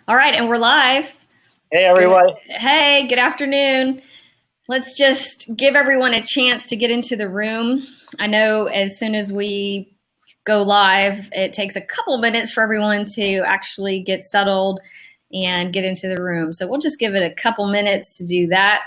All right, and we're live. Hey, everyone. Hey, good afternoon. Let's just give everyone a chance to get into the room. I know as soon as we go live, it takes a couple minutes for everyone to actually get settled and get into the room. So we'll just give it a couple minutes to do that.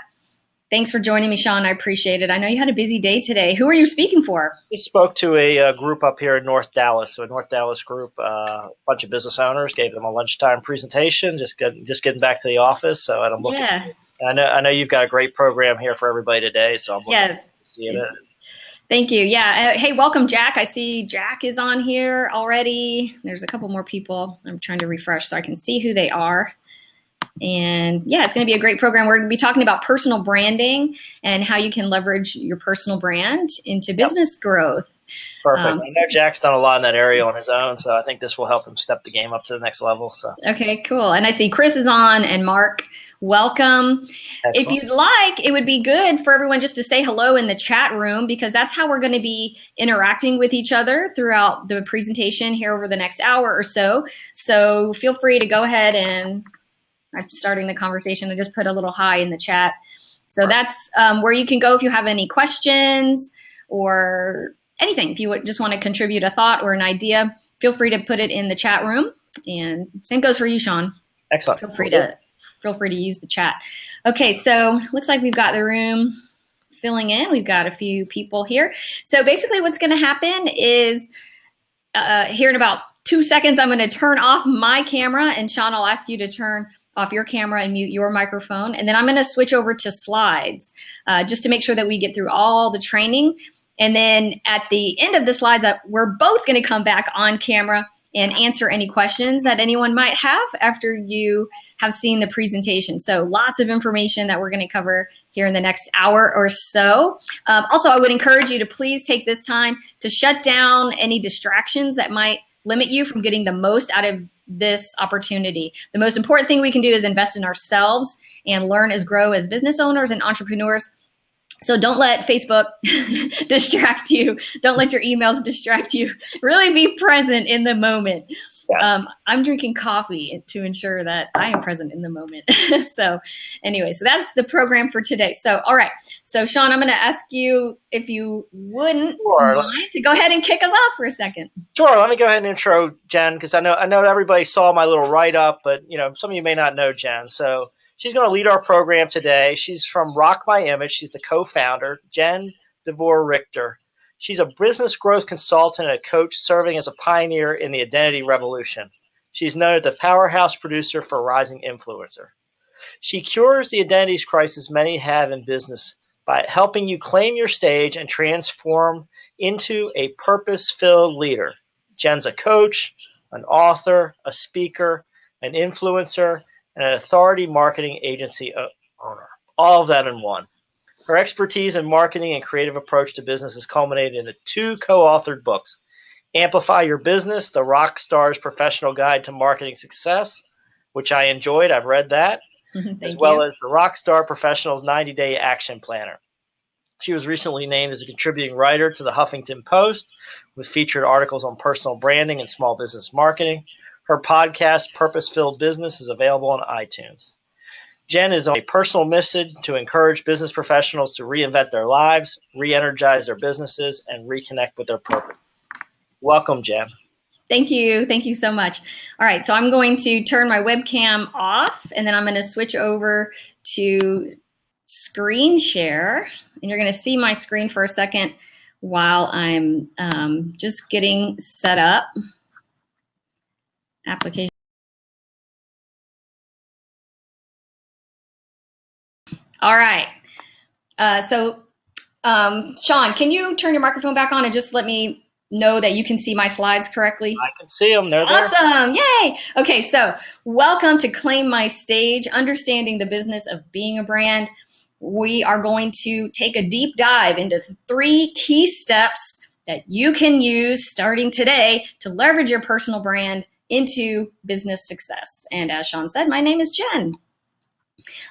Thanks for joining me, Shawn. I appreciate it. I know you had a busy day today. Who are you speaking for? We spoke to a group up here in North Dallas. So a North Dallas group, a bunch of business owners, gave them a lunchtime presentation, just getting back to the office. So I'm looking. Yeah. I know you've got a great program here for everybody today. So I'm looking forward to seeing it. Thank you. Yeah. Hey, welcome, Jack. I see Jack is on here already. There's a couple more people. I'm trying to refresh so I can see who they are. And yeah, it's going to be a great program. We're going to be talking about personal branding and how you can leverage your personal brand into business growth. Perfect. I know Jack's done a lot in that area on his own, so I think this will help him step the game up to the next level. So okay, cool. And I see Chris is on and Mark. Welcome. Excellent. If you'd like, it would be good for everyone just to say hello in the chat room, because that's how we're going to be interacting with each other throughout the presentation here over the next hour or so. So feel free to go ahead and I'm starting the conversation. I just put a little hi in the chat. So that's where you can go if you have any questions or anything. If you would just want to contribute a thought or an idea, feel free to put it in the chat room. And same goes for you, Shawn. Excellent. Feel free to use the chat. Okay, so looks like we've got the room filling in. We've got a few people here. So basically what's going to happen is here in about 2 seconds, I'm going to turn off my camera, and Shawn, I'll ask you to turn off your camera and mute your microphone. And then I'm going to switch over to slides just to make sure that we get through all the training. And then at the end of the slides, we're both going to come back on camera and answer any questions that anyone might have after you have seen the presentation. So lots of information that we're going to cover here in the next hour or so. Also, I would encourage you to please take this time to shut down any distractions that might limit you from getting the most out of this opportunity. The most important thing we can do is invest in ourselves and learn as grow as business owners and entrepreneurs. So don't let Facebook distract you. Don't let your emails distract you. Really be present in the moment. Yes. I'm drinking coffee to ensure that I am present in the moment. So anyway, so that's the program for today. So, all right. So Shawn, I'm going to ask you if you wouldn't mind to go ahead and kick us off for a second. Sure. Let me go ahead and intro Jen, because I know everybody saw my little write-up, but some of you may not know Jen. So she's going to lead our program today. She's from Rock My Image. She's the co-founder, Jen DeVore Richter. She's a business growth consultant and a coach serving as a pioneer in the identity revolution. She's known as the powerhouse producer for Rising Influencer. She cures the identities crisis many have in business by helping you claim your stage and transform into a purpose-filled leader. Jen's a coach, an author, a speaker, an influencer, and an authority marketing agency owner. All of that in one. Her expertise in marketing and creative approach to business has culminated into 2 co-authored books: Amplify Your Business, The Rock Star's Professional Guide to Marketing Success, which I enjoyed. I've read that. as well as the Rockstar Professional's 90-Day Action Planner. She was recently named as a contributing writer to the Huffington Post with featured articles on personal branding and small business marketing. Her podcast, Purpose-Filled Business, is available on iTunes. Jen is on a personal mission to encourage business professionals to reinvent their lives, re-energize their businesses, and reconnect with their purpose. Welcome, Jen. Thank you. Thank you so much. All right, so I'm going to turn my webcam off, and then I'm going to switch over to screen share. And you're going to see my screen for a second while I'm just getting set up. Application. All right. Shawn, can you turn your microphone back on and just let me know that you can see my slides correctly? I can see them. They're there. Awesome. Yay. Okay, so welcome to Claim My Stage, Understanding the Business of Being a Brand. We are going to take a deep dive into 3 key steps that you can use starting today to leverage your personal brand into business success. And as Shawn said, my name is Jen.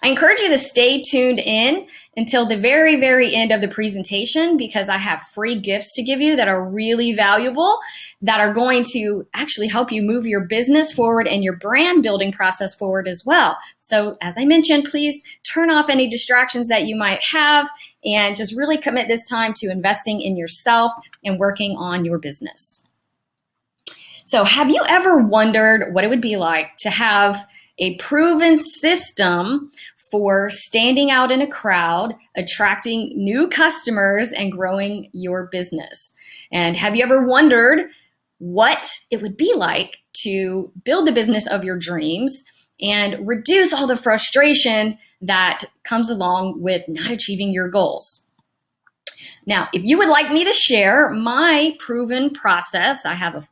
I encourage you to stay tuned in until the very, very end of the presentation, because I have free gifts to give you that are really valuable, that are going to actually help you move your business forward and your brand building process forward as well. So as I mentioned, please turn off any distractions that you might have and just really commit this time to investing in yourself and working on your business. So have you ever wondered what it would be like to have a proven system for standing out in a crowd, attracting new customers, and growing your business? And have you ever wondered what it would be like to build the business of your dreams and reduce all the frustration that comes along with not achieving your goals? Now, if you would like me to share my proven process, I have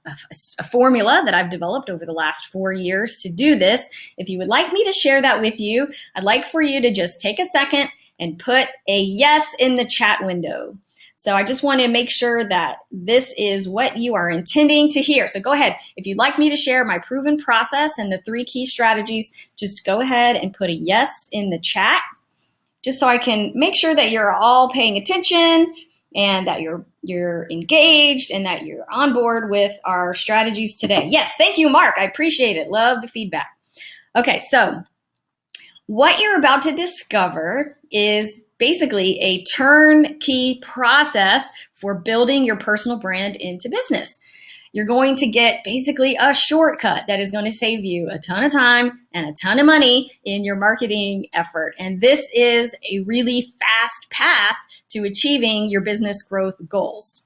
a formula that I've developed over the last 4 years to do this. If you would like me to share that with you, I'd like for you to just take a second and put a yes in the chat window. So I just want to make sure that this is what you are intending to hear. So go ahead. If you'd like me to share my proven process and the 3 key strategies, just go ahead and put a yes in the chat, just so I can make sure that you're all paying attention and that you're engaged and that you're on board with our strategies today. Yes, thank you, Mark. I appreciate it. Love the feedback. Okay, so what you're about to discover is basically a turnkey process for building your personal brand into business. You're going to get basically a shortcut that is going to save you a ton of time and a ton of money in your marketing effort. And this is a really fast path to achieving your business growth goals.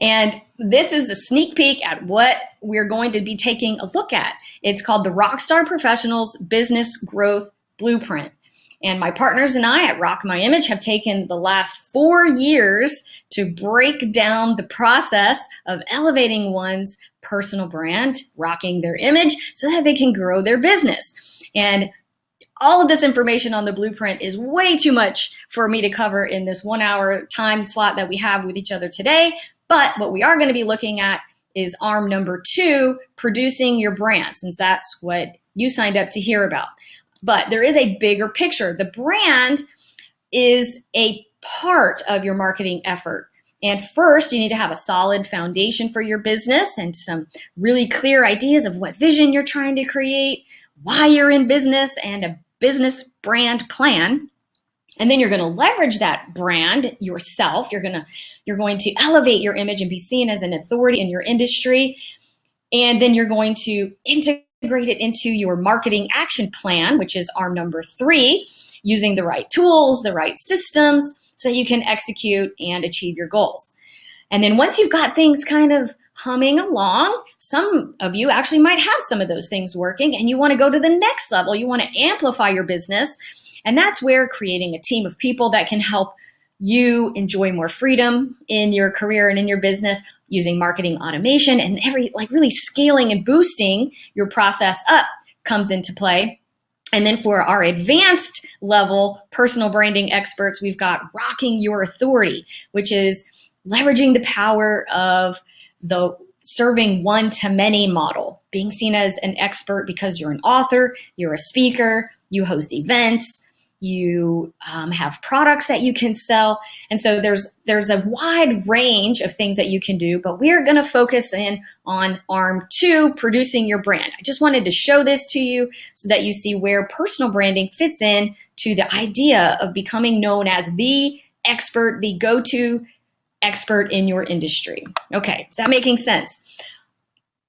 And this is a sneak peek at what we're going to be taking a look at. It's called the Rockstar Professionals Business Growth Blueprint. And my partners and I at Rock My Image have taken the last 4 years to break down the process of elevating one's personal brand, rocking their image, so that they can grow their business. And all of this information on the blueprint is way too much for me to cover in this 1 hour time slot that we have with each other today. But what we are going to be looking at is arm number 2, producing your brand, since that's what you signed up to hear about. But there is a bigger picture. The brand is a part of your marketing effort. And first, you need to have a solid foundation for your business and some really clear ideas of what vision you're trying to create, why you're in business, and a business brand plan. And then you're going to leverage that brand yourself. You're going to elevate your image and be seen as an authority in your industry. And then you're going to integrate it into your marketing action plan, which is arm number 3, using the right tools, the right systems, so that you can execute and achieve your goals. And then once you've got things kind of humming along, some of you actually might have some of those things working, and you want to go to the next level. You want to amplify your business. And that's where creating a team of people that can help you enjoy more freedom in your career and in your business, using marketing automation and really scaling and boosting your process up comes into play. And then for our advanced level personal branding experts, we've got Rocking Your Authority, which is leveraging the power of the serving one-to-many model, being seen as an expert because you're an author, you're a speaker, you host events, you have products that you can sell. And so there's a wide range of things that you can do, but we're going to focus in on arm 2, producing your brand. I just wanted to show this to you so that you see where personal branding fits in to the idea of becoming known as the expert, the go-to expert in your industry. Okay, is that making sense?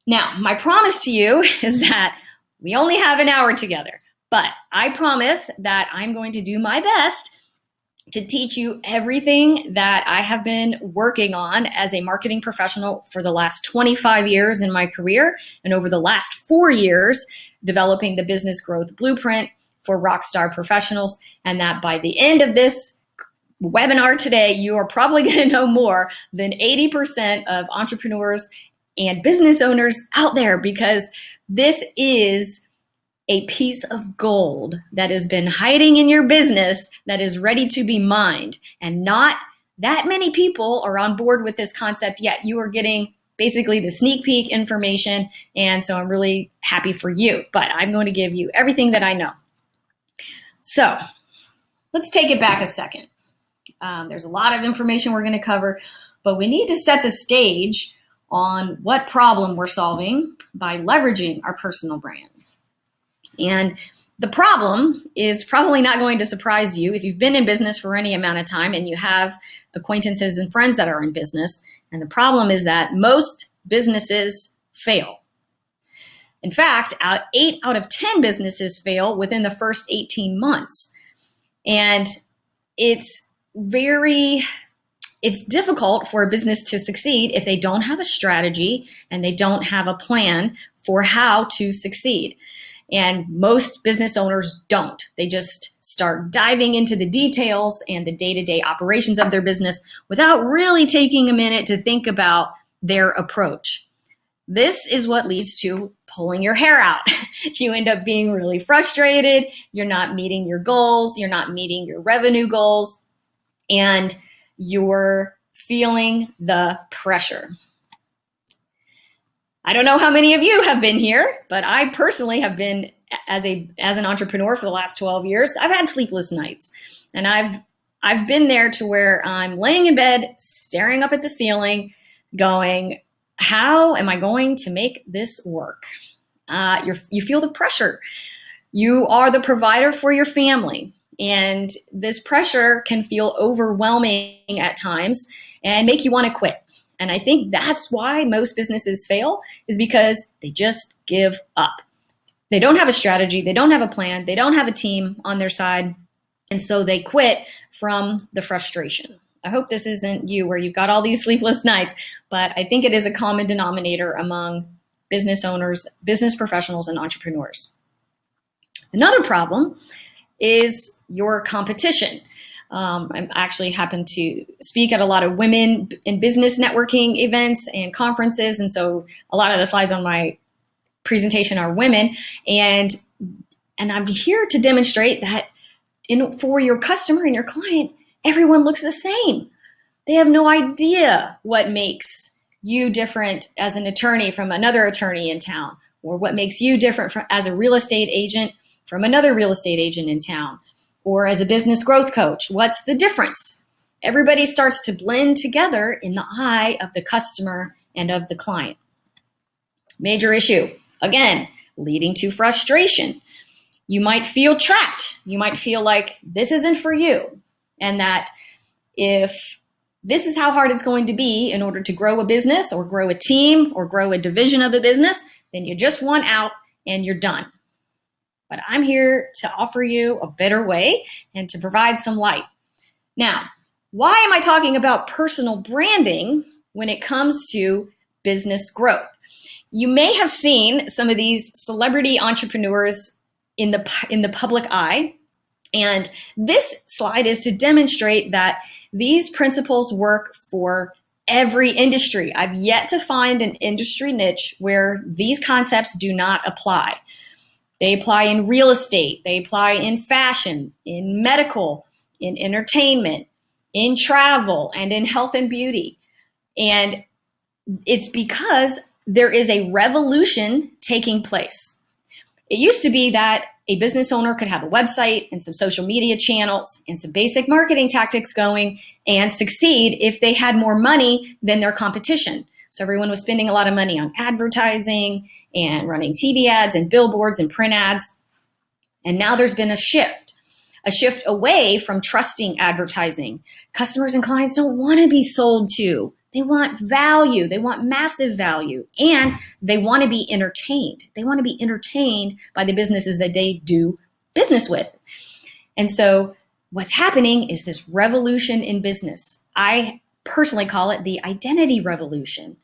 Now, my promise to you is that we only have an hour together. But I promise that I'm going to do my best to teach you everything that I have been working on as a marketing professional for the last 25 years in my career, and over the last 4 years developing the business growth blueprint for Rockstar Professionals. And that by the end of this webinar today, you are probably going to know more than 80% of entrepreneurs and business owners out there, because this is a piece of gold that has been hiding in your business that is ready to be mined. And not that many people are on board with this concept yet. You are getting basically the sneak peek information. And so I'm really happy for you, but I'm going to give you everything that I know. So let's take it back a second. There's a lot of information we're going to cover, but we need to set the stage on what problem we're solving by leveraging our personal brand. And the problem is probably not going to surprise you if you've been in business for any amount of time and you have acquaintances and friends that are in business. And the problem is that most businesses fail. In fact, 8 out of 10 businesses fail within the first 18 months. And it's difficult for a business to succeed if they don't have a strategy and they don't have a plan for how to succeed. And most business owners don't. They just start diving into the details and the day-to-day operations of their business without really taking a minute to think about their approach. This is what leads to pulling your hair out. You end up being really frustrated. You're not meeting your goals. You're not meeting your revenue goals. And you're feeling the pressure. I don't know how many of you have been here, but I personally have been as an entrepreneur for the last 12 years. I've had sleepless nights, and I've been there to where I'm laying in bed, staring up at the ceiling, going, how am I going to make this work? You feel the pressure. You are the provider for your family, and this pressure can feel overwhelming at times and make you want to quit. And I think that's why most businesses fail, is because they just give up. They don't have a strategy. They don't have a plan. They don't have a team on their side. And so they quit from the frustration. I hope this isn't you where you've got all these sleepless nights, but I think it is a common denominator among business owners, business professionals, and entrepreneurs. Another problem is your competition. I actually happen to speak at a lot of women in business networking events and conferences. And so a lot of the slides on my presentation are women. And I'm here to demonstrate that for your customer and your client, everyone looks the same. They have no idea what makes you different as an attorney from another attorney in town, or what makes you different as a real estate agent from another real estate agent in town, or as a business growth coach. What's the difference? Everybody starts to blend together in the eye of the customer and of the client. Major issue, again, leading to frustration. You might feel trapped. You might feel like this isn't for you, and that if this is how hard it's going to be in order to grow a business or grow a team or grow a division of a business, then you just want out and you're done. But I'm here to offer you a better way and to provide some light. Now, why am I talking about personal branding when it comes to business growth? You may have seen some of these celebrity entrepreneurs in the public eye. And this slide is to demonstrate that these principles work for every industry. I've yet to find an industry niche where these concepts do not apply. They apply in real estate, they apply in fashion, in medical, in entertainment, in travel, and in health and beauty. And it's because there is a revolution taking place. It used to be that a business owner could have a website and some social media channels and some basic marketing tactics going and succeed if they had more money than their competition. So everyone was spending a lot of money on advertising and running TV ads and billboards and print ads. And now there's been a shift away from trusting advertising. Customers and clients don't want to be sold to. They want value. They want massive value. And they want to be entertained. They want to be entertained by the businesses that they do business with. And so what's happening is this revolution in business. I personally call it the identity revolution,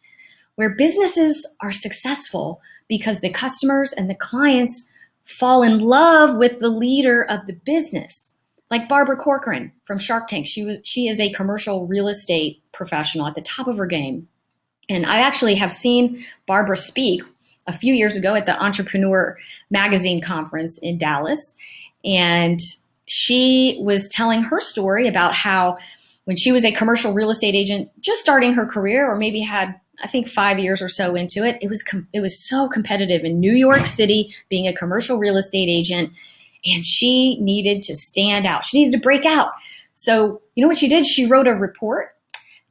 where businesses are successful because the customers and the clients fall in love with the leader of the business. Like Barbara Corcoran from Shark Tank. She is a commercial real estate professional at the top of her game. And I actually have seen Barbara speak a few years ago at the Entrepreneur Magazine conference in Dallas. And she was telling her story about how when she was a commercial real estate agent, just starting her career, or maybe had, I think, 5 years or so into it, it was so competitive in New York City, being a commercial real estate agent. and she needed to stand out. She needed to break out. So you know what she did? She wrote a report,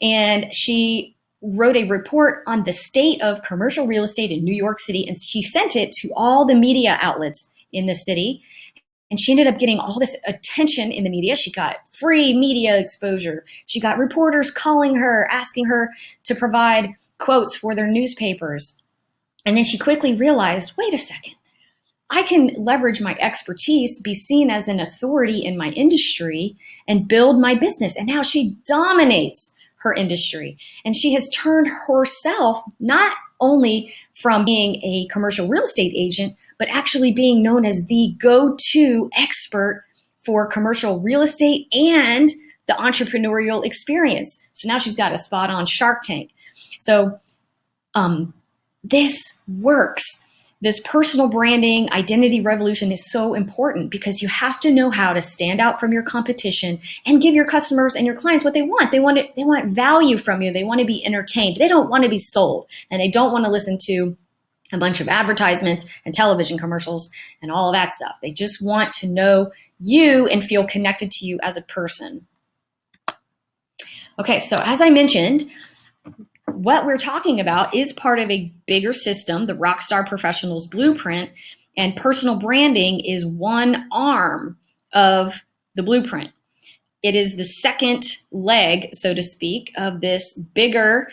and she wrote a report on the state of commercial real estate in New York City, and she sent it to all the media outlets in the city. And she ended up getting all this attention in the media. She got free media exposure. She got reporters calling her, asking her to provide quotes for their newspapers. And then she quickly realized, wait a second, I can leverage my expertise, be seen as an authority in my industry, and build my business. And now she dominates her industry. And she has turned herself not only from being a commercial real estate agent, but actually being known as the go-to expert for commercial real estate and the entrepreneurial experience. So now she's got a spot on Shark Tank. So this works. This personal branding identity revolution is so important because you have to know how to stand out from your competition and give your customers and your clients what they want. They want value from you. They want to be entertained. They don't want to be sold, and they don't want to listen to a bunch of advertisements and television commercials and all of that stuff. They just want to know you and feel connected to you as a person. Okay, so as I mentioned, what we're talking about is part of a bigger system, the Rockstar Professionals Blueprint, and personal branding is one arm of the blueprint. It is the second leg, so to speak, of this bigger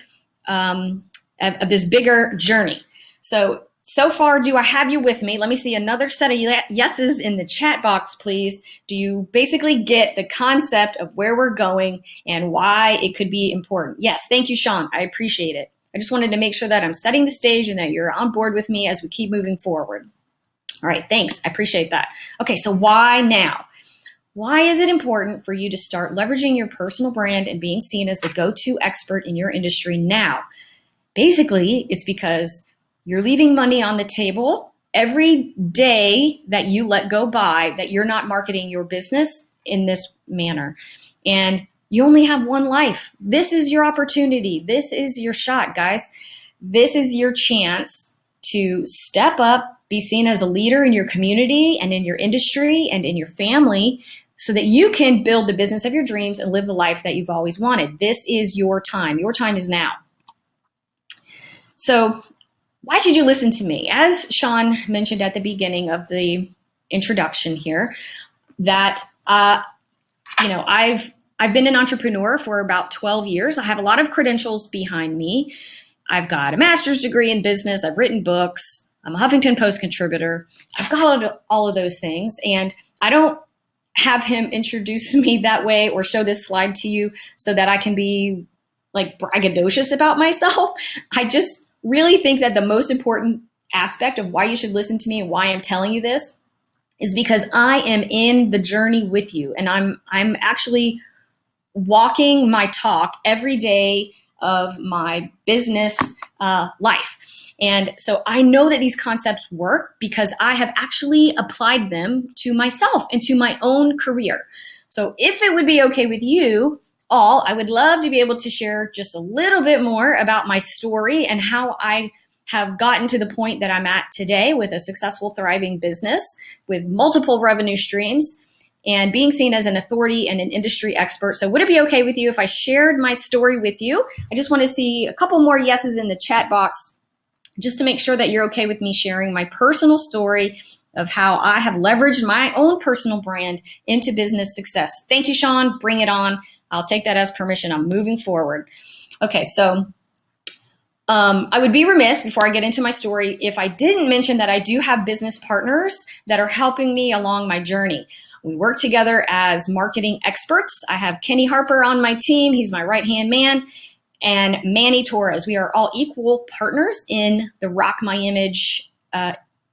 journey. So far, do I have you with me? Let me see another set of yeses in the chat box, please. Do you basically get the concept of where we're going and why it could be important? Yes, thank you, Shawn. I appreciate it. I just wanted to make sure that I'm setting the stage and that you're on board with me as we keep moving forward. All right, thanks. I appreciate that. Okay, so why now? Why is it important for you to start leveraging your personal brand and being seen as the go-to expert in your industry now? Basically, it's because you're leaving money on the table every day that you let go by, that you're not marketing your business in this manner. And you only have one life. This is your opportunity. This is your shot, guys. This is your chance to step up, be seen as a leader in your community and in your industry and in your family so that you can build the business of your dreams and live the life that you've always wanted. This is your time. Your time is now. So why should you listen to me? As Shawn mentioned at the beginning of the introduction here, that I've been an entrepreneur for about 12 years. I have a lot of credentials behind me. I've got a master's degree in business. I've written books. I'm a Huffington Post contributor. I've got all of those things, and I don't have him introduce me that way or show this slide to you so that I can be like braggadocious about myself. I just really think that the most important aspect of why you should listen to me and why I'm telling you this is because I am in the journey with you, and I'm actually walking my talk every day of my business life. And so I know that these concepts work because I have actually applied them to myself and to my own career. So if it would be okay with you all, I would love to be able to share just a little bit more about my story and how I have gotten to the point that I'm at today with a successful, thriving business with multiple revenue streams and being seen as an authority and an industry expert. So would it be okay with you if I shared my story with you? I just want to see a couple more yeses in the chat box just to make sure that you're okay with me sharing my personal story of how I have leveraged my own personal brand into business success. Thank you, Shawn. Bring it on. I'll take that as permission. I'm moving forward. Okay, so I would be remiss before I get into my story if I didn't mention that I do have business partners that are helping me along my journey. We work together as marketing experts. I have Kenny Harper on my team. He's my right-hand man. And Manny Torres. We are all equal partners in the Rock My Image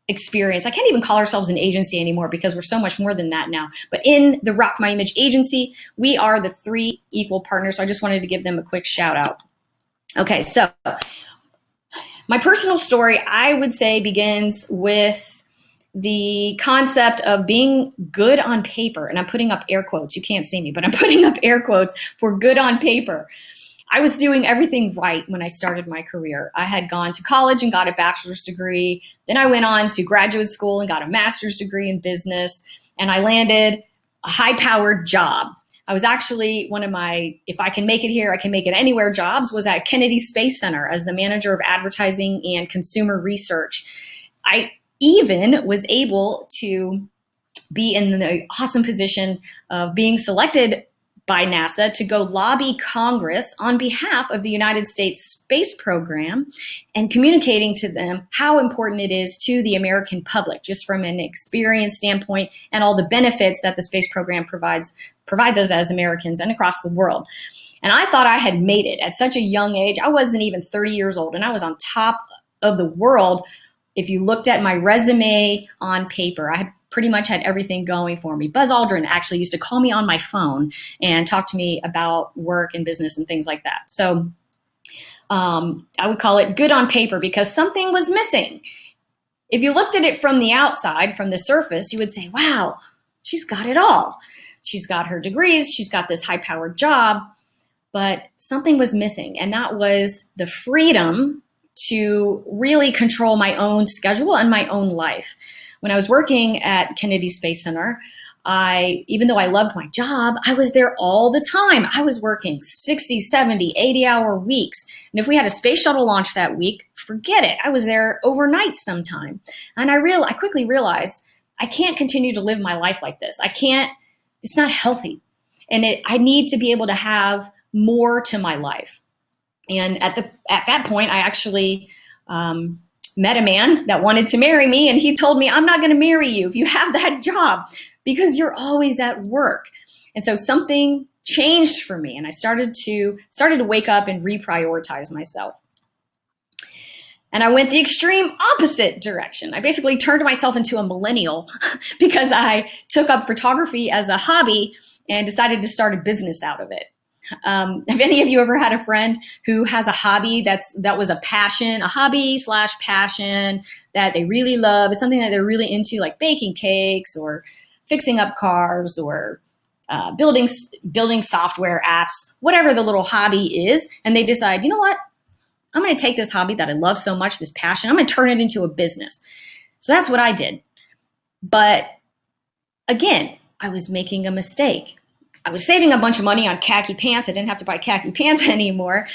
experience. I can't even call ourselves an agency anymore because we're so much more than that now. But in the Rock My Image agency, we are the 3 equal partners. So I just wanted to give them a quick shout out. Okay, so my personal story, I would say, begins with the concept of being good on paper. And I'm putting up air quotes. You can't see me, but I'm putting up air quotes for good on paper. I was doing everything right when I started my career. I had gone to college and got a bachelor's degree. Then I went on to graduate school and got a master's degree in business. and I landed a high-powered job. I was actually one of my, if I can make it here, I can make it anywhere jobs, was at Kennedy Space Center as the manager of advertising and consumer research. I even was able to be in the awesome position of being selected by NASA to go lobby Congress on behalf of the United States space program and communicating to them how important it is to the American public, just from an experience standpoint and all the benefits that the space program provides us as Americans and across the world. And I thought I had made it at such a young age. I wasn't even 30 years old, and I was on top of the world. If you looked at my resume on paper, I had pretty much had everything going for me. Buzz Aldrin actually used to call me on my phone and talk to me about work and business and things like that. So I would call it good on paper because something was missing. If you looked at it from the outside, from the surface, you would say, wow, she's got it all. She's got her degrees, she's got this high-powered job, but something was missing, and that was the freedom to really control my own schedule and my own life. When I was working at Kennedy Space Center, even though I loved my job, I was there all the time. I was working 60, 70, 80-hour weeks. And if we had a space shuttle launch that week, forget it. I was there overnight sometime. And I quickly realized I can't continue to live my life like this. It's not healthy. And I need to be able to have more to my life. And at that point, I actually met a man that wanted to marry me, and he told me, I'm not going to marry you if you have that job because you're always at work. And so something changed for me, and I started to wake up and reprioritize myself. And I went the extreme opposite direction. I basically turned myself into a millennial because I took up photography as a hobby and decided to start a business out of it. Have any of you ever had a friend who has a hobby that was a passion, a hobby/passion that they really love? It's something that they're really into, like baking cakes or fixing up cars or building software apps, whatever the little hobby is. And they decide, you know what? I'm going to take this hobby that I love so much, this passion, I'm going to turn it into a business. So that's what I did. But again, I was making a mistake. I was saving a bunch of money on khaki pants. I didn't have to buy khaki pants anymore.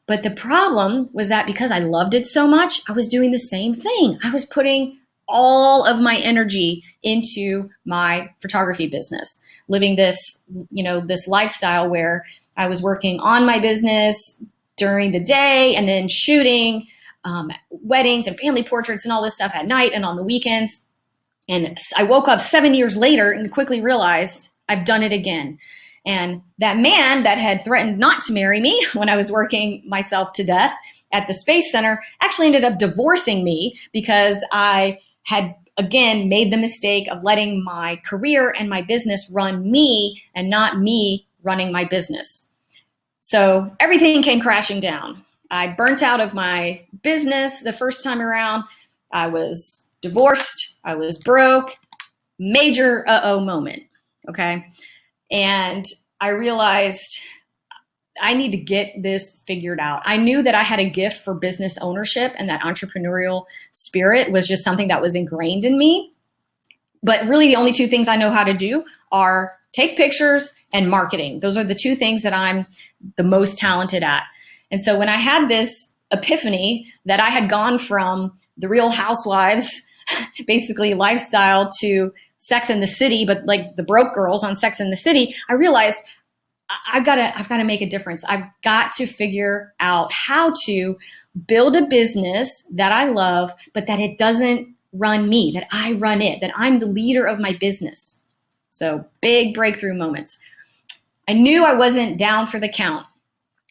But the problem was that because I loved it so much, I was doing the same thing. I was putting all of my energy into my photography business, living this lifestyle where I was working on my business during the day and then shooting weddings and family portraits and all this stuff at night and on the weekends. And I woke up 7 years later and quickly realized I've done it again. And that man that had threatened not to marry me when I was working myself to death at the Space Center actually ended up divorcing me because I had, again, made the mistake of letting my career and my business run me and not me running my business. So everything came crashing down. I burnt out of my business the first time around. I was divorced. I was broke. Major uh-oh moment. Okay. And I realized I need to get this figured out. I knew that I had a gift for business ownership, and that entrepreneurial spirit was just something that was ingrained in me. But really the only two things I know how to do are take pictures and marketing. Those are the two things that I'm the most talented at. And so when I had this epiphany that I had gone from the Real Housewives, basically lifestyle, to Sex and the City, but like the broke girls on Sex and the City, I realized I've got to make a difference. I've got to figure out how to build a business that I love, but that it doesn't run me, that I run it, that I'm the leader of my business. So big breakthrough moments. I knew I wasn't down for the count.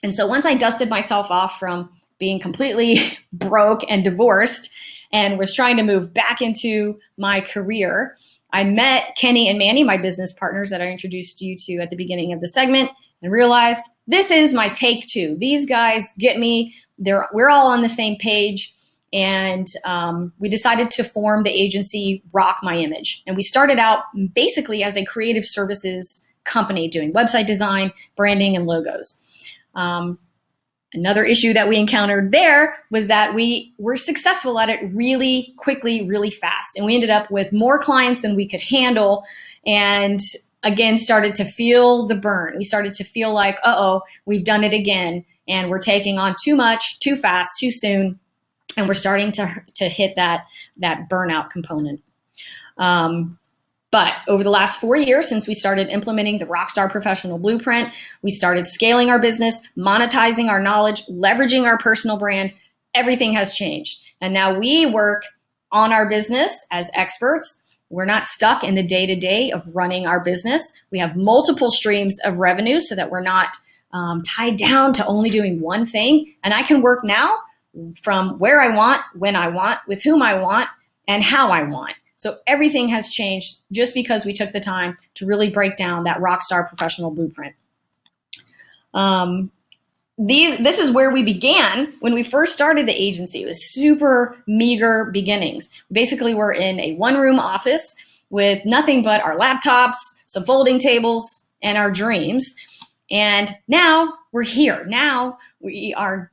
And so once I dusted myself off from being completely broke and divorced and was trying to move back into my career, I met Kenny and Manny, my business partners that I introduced you to at the beginning of the segment, and realized this is my take two. These guys get me. We're all on the same page. And we decided to form the agency Rock My Image. And we started out basically as a creative services company doing website design, branding, and logos. Another issue that we encountered there was that we were successful at it really quickly, really fast. And we ended up with more clients than we could handle. And again, started to feel the burn. We started to feel like, uh-oh, we've done it again. And we're taking on too much, too fast, too soon. And we're starting to hit that burnout component. But over the last 4 years, since we started implementing the Rockstar Professional Blueprint, we started scaling our business, monetizing our knowledge, leveraging our personal brand. Everything has changed. And now we work on our business as experts. We're not stuck in the day-to-day of running our business. We have multiple streams of revenue so that we're not tied down to only doing one thing. And I can work now from where I want, when I want, with whom I want, and how I want. So everything has changed just because we took the time to really break down that Rockstar Professional Blueprint. This is where we began when we first started the agency. It was super meager beginnings. Basically, we're in a one-room office with nothing but our laptops, some folding tables, and our dreams. And now we're here. Now we are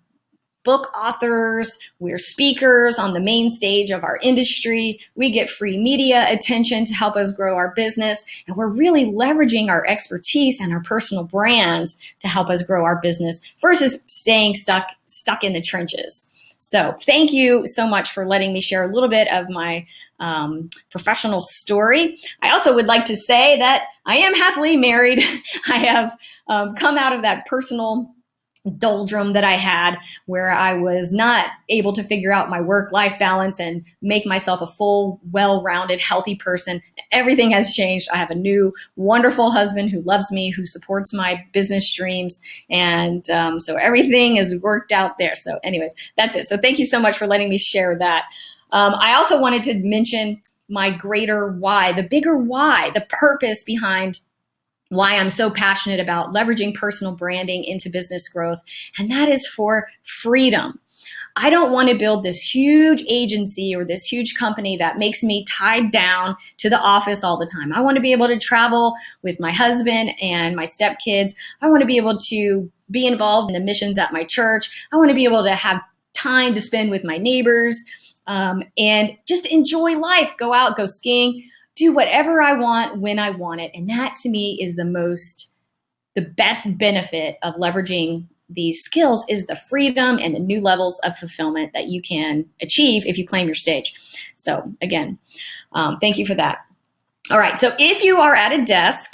book authors, we're speakers on the main stage of our industry. We get free media attention to help us grow our business. And we're really leveraging our expertise and our personal brands to help us grow our business versus staying stuck in the trenches. So thank you so much for letting me share a little bit of my professional story. I also would like to say that I am happily married. I have come out of that personal doldrum that I had where I was not able to figure out my work-life balance and make myself a full, well-rounded, healthy person. Everything has changed. I have a new, wonderful husband who loves me, who supports my business dreams. And so everything is worked out there. So anyways, that's it. So thank you so much for letting me share that. I also wanted to mention my greater why, the bigger why, the purpose behind why I'm so passionate about leveraging personal branding into business growth, and that is for freedom. I don't want to build this huge agency or this huge company that makes me tied down to the office all the time. I want to be able to travel with my husband and my stepkids. I want to be able to be involved in the missions at my church. I want to be able to have time to spend with my neighbors and just enjoy life, go out, go skiing, do whatever I want when I want it. And that to me is the best benefit of leveraging these skills is the freedom and the new levels of fulfillment that you can achieve if you claim your stage. So again, thank you for that. All right, so if you are at a desk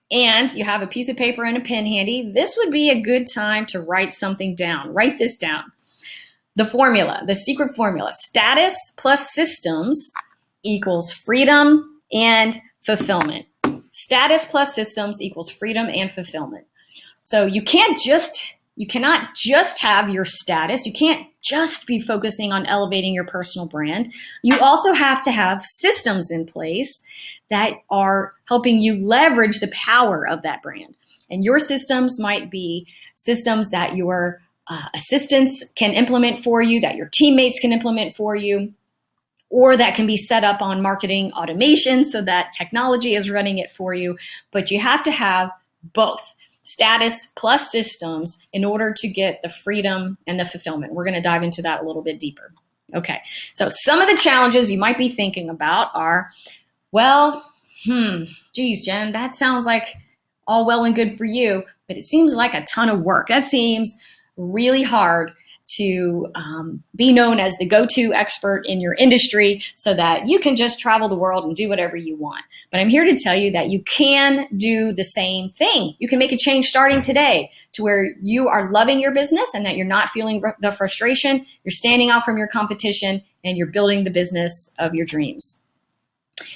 and you have a piece of paper and a pen handy, this would be a good time to write something down. Write this down. The formula, the secret formula, status plus systems equals freedom and fulfillment. Status plus systems equals freedom and fulfillment. So you cannot just have your status. You can't just be focusing on elevating your personal brand. You also have to have systems in place that are helping you leverage the power of that brand. And your systems might be systems that your assistants can implement for you, that your teammates can implement for you, or that can be set up on marketing automation so that technology is running it for you. But you have to have both status plus systems in order to get the freedom and the fulfillment. We're going to dive into that a little bit deeper. Okay, so some of the challenges you might be thinking about are, well, geez, Jen, that sounds like all well and good for you, but it seems like a ton of work. That seems really hard to be known as the go-to expert in your industry so that you can just travel the world and do whatever you want. But I'm here to tell you that you can do the same thing. You can make a change starting today to where you are loving your business and that you're not feeling the frustration, you're standing out from your competition, and you're building the business of your dreams.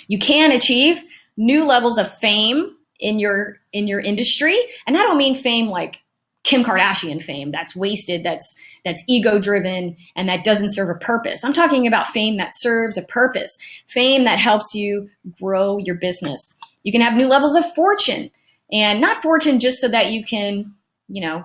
You can achieve new levels of fame in your industry. And I don't mean fame like Kim Kardashian fame that's wasted, that's ego-driven, and that doesn't serve a purpose. I'm talking about fame that serves a purpose, fame that helps you grow your business. You can have new levels of fortune, and not fortune just so that you can,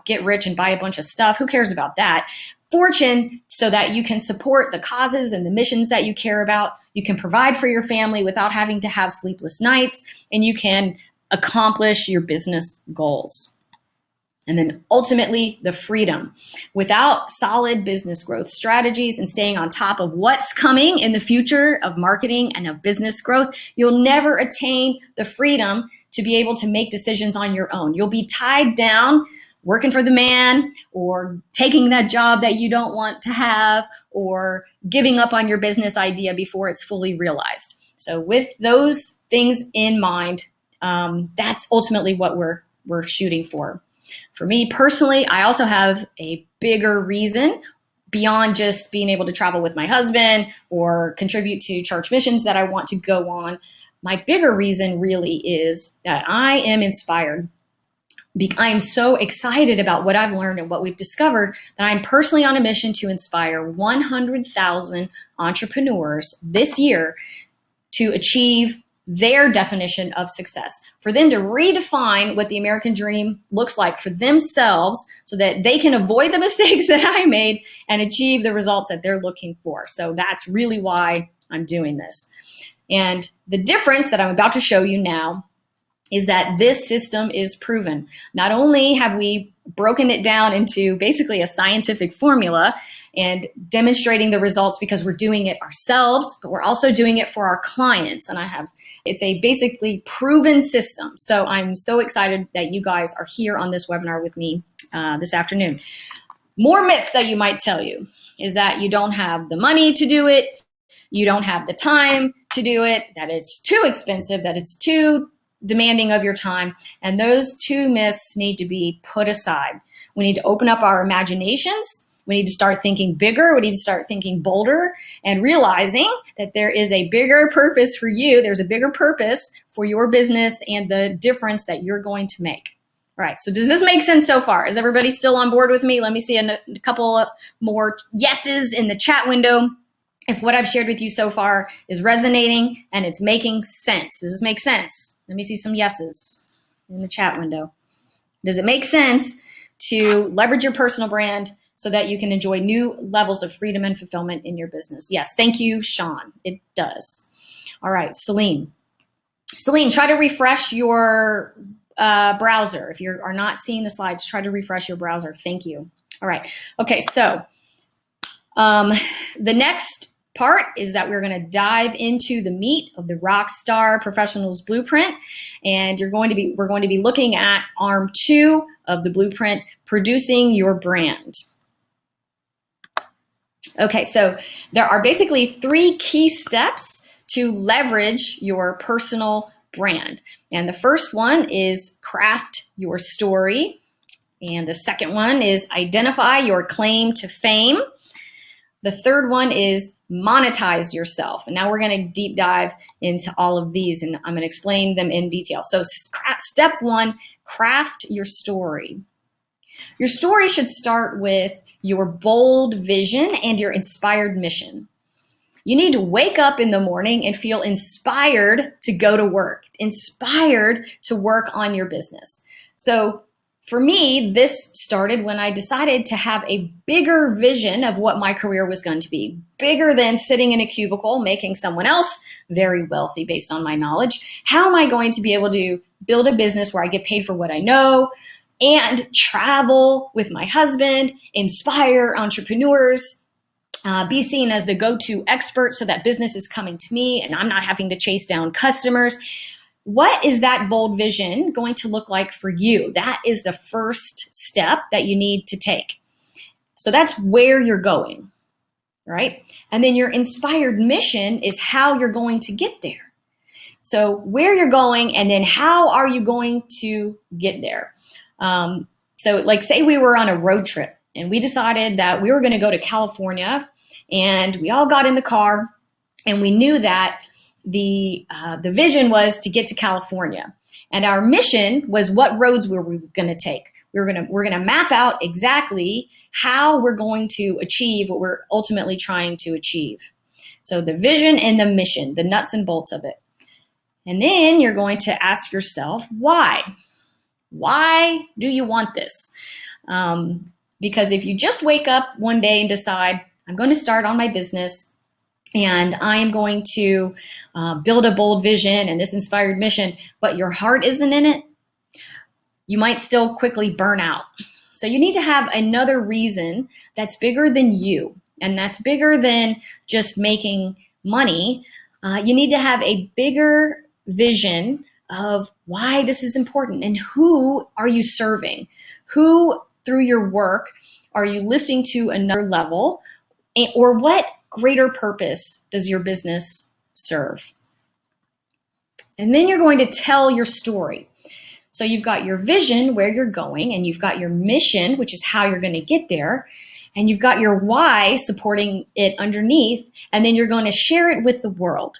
get rich and buy a bunch of stuff. Who cares about that? Fortune so that you can support the causes and the missions that you care about. You can provide for your family without having to have sleepless nights, and you can accomplish your business goals. And then ultimately, the freedom. Without solid business growth strategies and staying on top of what's coming in the future of marketing and of business growth, you'll never attain the freedom to be able to make decisions on your own. You'll be tied down working for the man, or taking that job that you don't want to have, or giving up on your business idea before it's fully realized. So with those things in mind, that's ultimately what we're shooting for. For me personally, I also have a bigger reason beyond just being able to travel with my husband or contribute to church missions that I want to go on. My bigger reason really is that I am inspired. I am so excited about what I've learned and what we've discovered that I'm personally on a mission to inspire 100,000 entrepreneurs this year to achieve their definition of success, for them to redefine what the American dream looks like for themselves so that they can avoid the mistakes that I made and achieve the results that they're looking for. So that's really why I'm doing this. And the difference that I'm about to show you now is that this system is proven. Not only have we broken it down into basically a scientific formula and demonstrating the results because we're doing it ourselves, but we're also doing it for our clients. And it's a basically proven system. So I'm so excited that you guys are here on this webinar with me this afternoon. More myths that you might tell you is that you don't have the money to do it, you don't have the time to do it, that it's too expensive, that it's too demanding of your time. And those two myths need to be put aside. We need to open up our imaginations. We need to start thinking bigger. We need to start thinking bolder and realizing that there is a bigger purpose for you. There's a bigger purpose for your business and the difference that you're going to make. All right. So does this make sense so far? Is everybody still on board with me? Let me see a couple more yeses in the chat window. If what I've shared with you so far is resonating and it's making sense. Does this make sense? Let me see some yeses in the chat window. Does it make sense to leverage your personal brand so that you can enjoy new levels of freedom and fulfillment in your business? Yes. Thank you, Shawn. It does. All right, Celine. Celine, try to refresh your browser. If you are not seeing the slides, try to refresh your browser. Thank you. All right. Okay, so the next part is that we're going to dive into the meat of the Rockstar Professionals Blueprint, and we're going to be looking at arm 2 of the blueprint, producing your brand. Okay, so there are basically 3 key steps to leverage your personal brand. And the first one is craft your story. And the second one is identify your claim to fame. The third one is monetize yourself. And now we're going to deep dive into all of these, and I'm going to explain them in detail. So step 1, craft your story. Your story should start with your bold vision and your inspired mission. You need to wake up in the morning and feel inspired to go to work, inspired to work on your business. So for me, this started when I decided to have a bigger vision of what my career was going to be, bigger than sitting in a cubicle making someone else very wealthy based on my knowledge. How am I going to be able to build a business where I get paid for what I know and travel with my husband, inspire entrepreneurs, be seen as the go-to expert so that business is coming to me and I'm not having to chase down customers? What is that bold vision going to look like for you? That is the first step that you need to take. So that's where you're going, right? And then your inspired mission is how you're going to get there. So where you're going and then how are you going to get there? So like say we were on a road trip and we decided that we were going to go to California, and we all got in the car and we knew that the vision was to get to California, and our mission was what roads were we going to take. We're going to map out exactly how we're going to achieve what we're ultimately trying to achieve. So the vision and the mission, the nuts and bolts of it. And then you're going to ask yourself, why? Why do you want this? Because if you just wake up one day and decide, I'm going to start on my business and I am going to build a bold vision and this inspired mission, but your heart isn't in it, you might still quickly burn out. So you need to have another reason that's bigger than you, and that's bigger than just making money. You need to have a bigger vision of why this is important and who are you serving? Who, through your work, are you lifting to another level? Or what greater purpose does your business serve? And then you're going to tell your story. So you've got your vision, where you're going, and you've got your mission, which is how you're going to get there. And you've got your why supporting it underneath, and then you're going to share it with the world.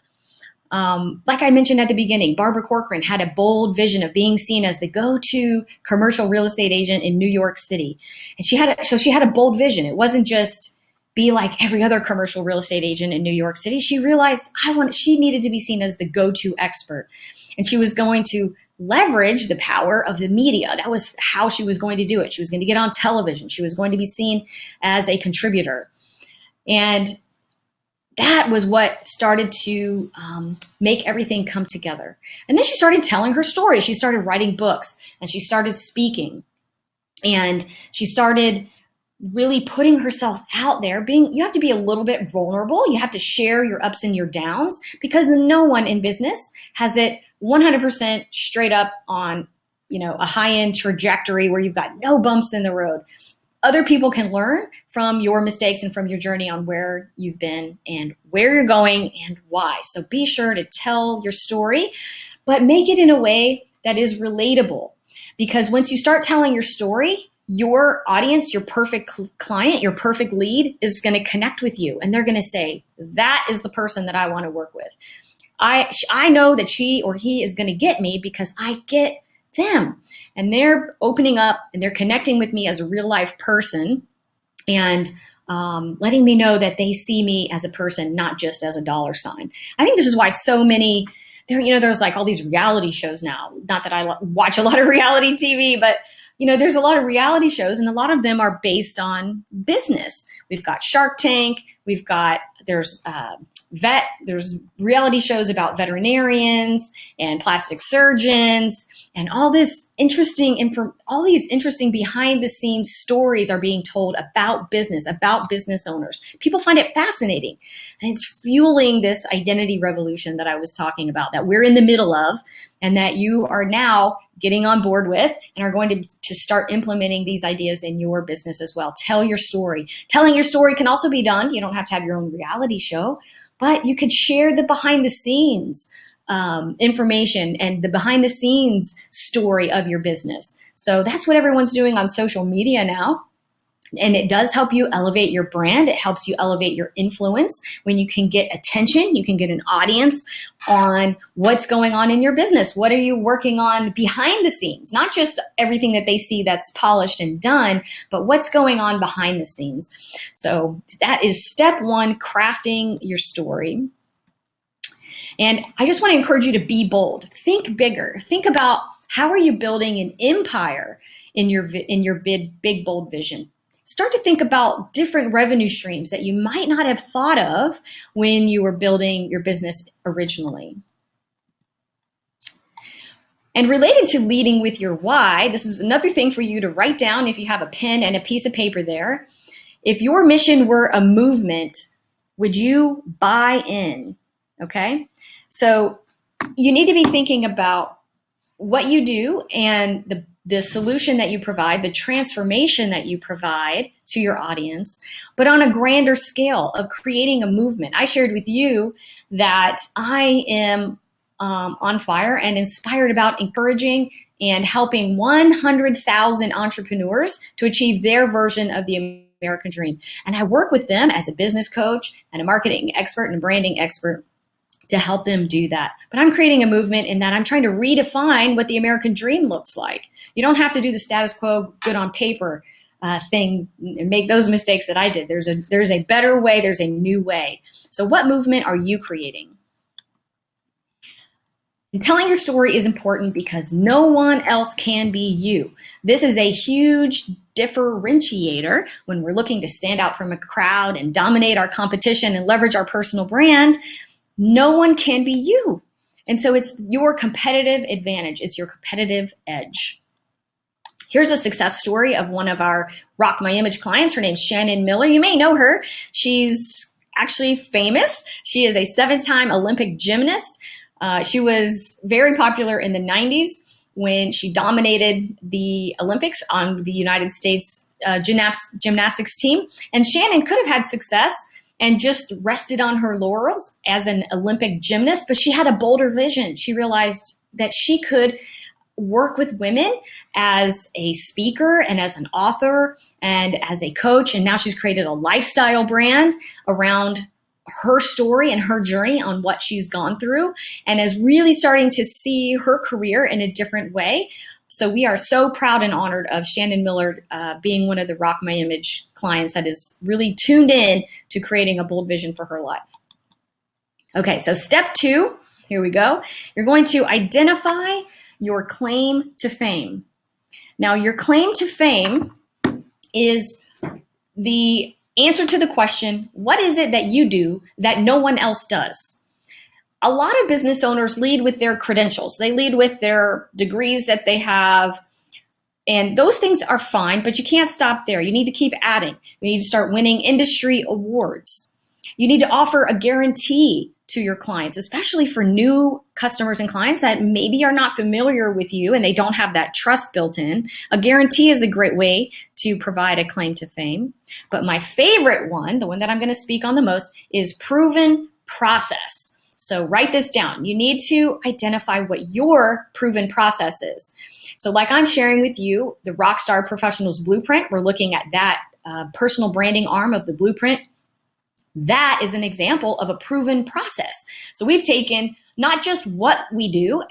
Like I mentioned at the beginning, Barbara Corcoran had a bold vision of being seen as the go-to commercial real estate agent in New York City. And she had a bold vision. It wasn't just be like every other commercial real estate agent in New York City. She realized she needed to be seen as the go-to expert. And she was going to leverage the power of the media. That was how she was going to do it. She was going to get on television. She was going to be seen as a contributor. And that was what started to make everything come together. And then she started telling her story. She started writing books, and she started speaking, and she started really putting herself out there. You have to be a little bit vulnerable. You have to share your ups and your downs, because no one in business has it 100% straight up on, a high-end trajectory where you've got no bumps in the road. Other people can learn from your mistakes and from your journey on where you've been and where you're going and why. So be sure to tell your story, but make it in a way that is relatable. Because once you start telling your story, your audience, your perfect client, your perfect lead is going to connect with you. And they're going to say, that is the person that I want to work with. I know that she or he is going to get me because I get them, and they're opening up and they're connecting with me as a real life person, and letting me know that they see me as a person, not just as a dollar sign. I think this is why so many there's like all these reality shows now. Not that I watch a lot of reality TV, but there's a lot of reality shows, and a lot of them are based on business. We've got Shark Tank. There's reality shows about veterinarians and plastic surgeons, and all these interesting behind the scenes stories are being told about business owners. People find it fascinating, and it's fueling this identity revolution that I was talking about, that we're in the middle of, and that you are now getting on board with and are going to start implementing these ideas in your business as well. Tell your story. Telling your story can also be done. You don't have to have your own reality show, but you could share the behind the scenes information and the behind the scenes story of your business. So that's what everyone's doing on social media now. And it does help you elevate your brand. It helps you elevate your influence when you can get attention, you can get an audience on what's going on in your business. What are you working on behind the scenes? Not just everything that they see that's polished and done, but what's going on behind the scenes. So that is step one, crafting your story. And I just want to encourage you to be bold. Think bigger. Think about, how are you building an empire in your big, bold vision? Start to think about different revenue streams that you might not have thought of when you were building your business originally. And related to leading with your why, this is another thing for you to write down if you have a pen and a piece of paper there. If your mission were a movement, would you buy in? Okay? So you need to be thinking about what you do and the solution that you provide, the transformation that you provide to your audience, but on a grander scale of creating a movement. I shared with you that I am on fire and inspired about encouraging and helping 100,000 entrepreneurs to achieve their version of the American dream. And I work with them as a business coach and a marketing expert and a branding expert to help them do that. But I'm creating a movement in that I'm trying to redefine what the American dream looks like. You don't have to do the status quo, good on paper thing and make those mistakes that I did. There's a better way. There's a new way. So what movement are you creating? And telling your story is important because no one else can be you. This is a huge differentiator when we're looking to stand out from a crowd and dominate our competition and leverage our personal brand. No one can be you. And so it's your competitive advantage. It's your competitive edge. Here's a success story of one of our Rock My Image clients. Her name's Shannon Miller. You may know her. She's actually famous. She is a 7-time Olympic gymnast. She was very popular in the 90s when she dominated the Olympics on the United States gymnastics team. And Shannon could have had success and just rested on her laurels as an Olympic gymnast, but she had a bolder vision. She realized that she could work with women as a speaker and as an author and as a coach. And now she's created a lifestyle brand around her story and her journey on what she's gone through, and is really starting to see her career in a different way. So we are so proud and honored of Shannon Miller being one of the Rock My Image clients that is really tuned in to creating a bold vision for her life. Okay, so step 2, here we go. You're going to identify your claim to fame. Now, your claim to fame is the answer to the question, what is it that you do that no one else does? A lot of business owners lead with their credentials. They lead with their degrees that they have, and those things are fine, but you can't stop there. You need to keep adding. You need to start winning industry awards. You need to offer a guarantee to your clients, especially for new customers and clients that maybe are not familiar with you and they don't have that trust built in. A guarantee is a great way to provide a claim to fame. But my favorite one, the one that I'm going to speak on the most, is proven process. So write this down. You need to identify what your proven process is. So like I'm sharing with you, the Rockstar Professionals Blueprint, we're looking at that personal branding arm of the blueprint. That is an example of a proven process. So we've taken not just what we do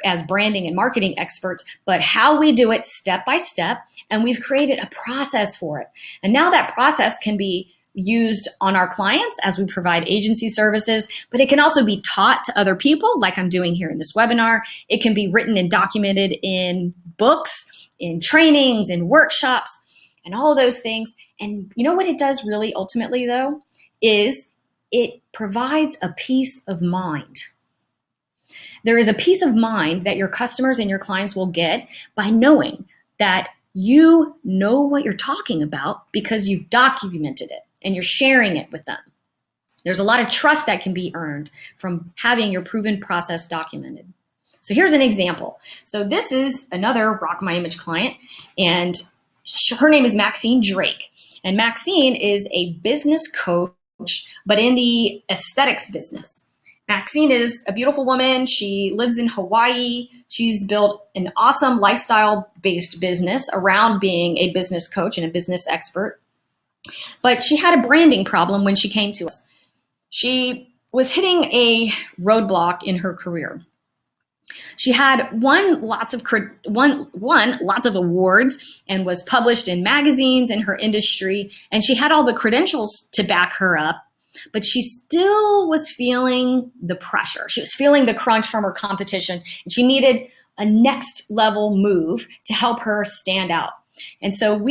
as branding and marketing experts, but how we do it step by step, and we've created a process for it. And now that process can be used on our clients as we provide agency services, but it can also be taught to other people like I'm doing here in this webinar. It can be written and documented in books, in trainings, in workshops, and all of those things. And you know what it does really ultimately though? Is it provides a peace of mind. There is a peace of mind that your customers and your clients will get by knowing that you know what you're talking about because you've documented it and you're sharing it with them. There's a lot of trust that can be earned from having your proven process documented. So here's an example. So this is another Rock My Image client, and her name is Maxine Drake. And Maxine is a business coach, but in the aesthetics business. Maxine is a beautiful woman. She lives in Hawaii. She's built an awesome lifestyle-based business around being a business coach and a business expert. But she had a branding problem when she came to us. She was hitting a roadblock in her career. She had won lots of awards and was published in magazines in her industry, and she had all the credentials to back her up, but she still was feeling the pressure. She was feeling the crunch from her competition, and she needed a next level move to help her stand out. And so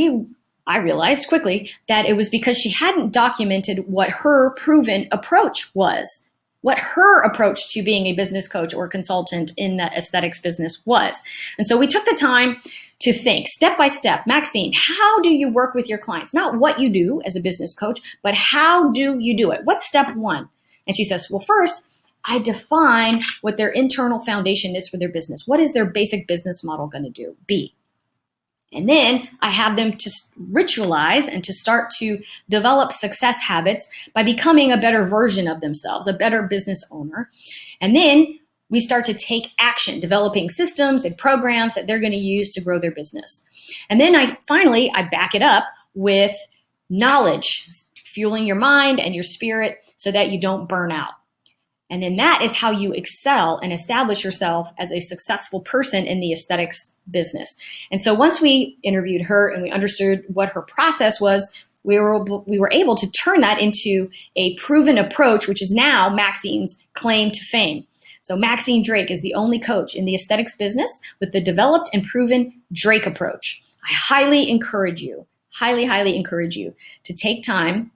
I realized quickly that it was because she hadn't documented what her proven approach was, what her approach to being a business coach or consultant in the aesthetics business was. And so we took the time to think step by step, Maxine, how do you work with your clients? Not what you do as a business coach, but how do you do it? What's step 1? And she says, well, first, I define what their internal foundation is for their business. What is their basic business model going to be? And then I have them to ritualize and to start to develop success habits by becoming a better version of themselves, a better business owner. And then we start to take action, developing systems and programs that they're going to use to grow their business. And then I back it up with knowledge, fueling your mind and your spirit so that you don't burn out. And then that is how you excel and establish yourself as a successful person in the aesthetics business. And so once we interviewed her and we understood what her process was, we were able to turn that into a proven approach, which is now Maxine's claim to fame. So Maxine Drake is the only coach in the aesthetics business with the developed and proven Drake approach. I highly encourage you to take time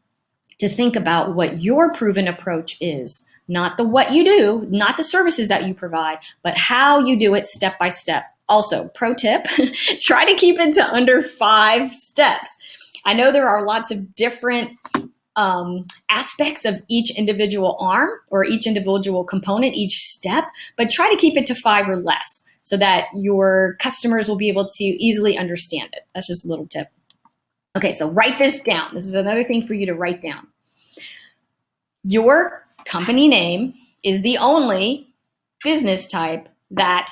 to think about what your proven approach is, not the what you do, not the services that you provide, but how you do it step by step. Also, pro tip, try to keep it to under 5 steps. I know there are lots of different aspects of each individual arm or each individual component, each step, but try to keep it to 5 or less so that your customers will be able to easily understand it. That's just a little tip. Okay, so write this down. This is another thing for you to write down. Your company name is the only business type that,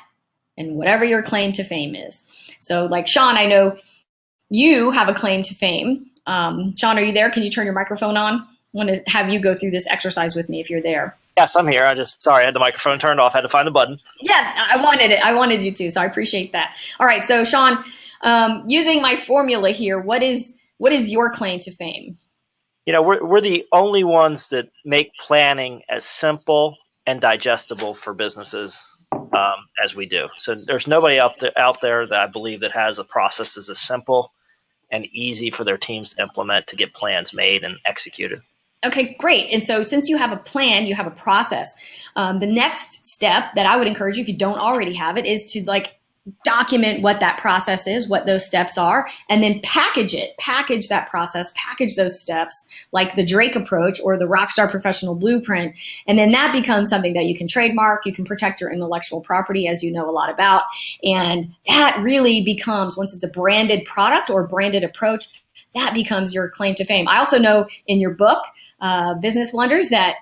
and whatever your claim to fame is. So like Shawn, I know you have a claim to fame. Shawn, are you there? Can you turn your microphone on? I want to have you go through this exercise with me if you're there. Yes, I'm here. Sorry, I had the microphone turned off. I had to find the button. Yeah, I wanted it. I wanted you to, so I appreciate that. All right, so Shawn, using my formula here, what is your claim to fame? You know, we're the only ones that make planning as simple and digestible for businesses as we do. So there's nobody out there that I believe that has a process that's as simple and easy for their teams to implement to get plans made and executed. Okay, great. And so since you have a plan, you have a process. The next step that I would encourage you, if you don't already have it, is to document what that process is, what those steps are, and then package that process, package those steps like the Drake approach or the Rockstar Professional Blueprint. And then that becomes something that you can trademark, you can protect your intellectual property, as you know a lot about. And that really becomes, once it's a branded product or branded approach, that becomes your claim to fame. I also know in your book, Business Blunders, that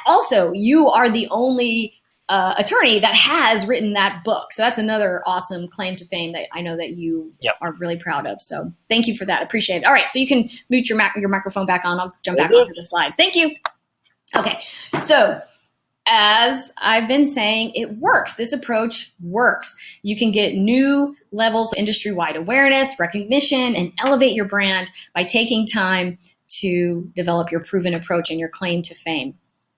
also you are the only attorney that has written that book. So that's another awesome claim to fame that I know that you are really proud of. So thank you for that. Appreciate it. All right. So you can mute your microphone back on. I'll jump back onto the slides. Thank you. Okay. So as I've been saying, it works. This approach works. You can get new levels of industry-wide awareness, recognition, and elevate your brand by taking time to develop your proven approach and your claim to fame.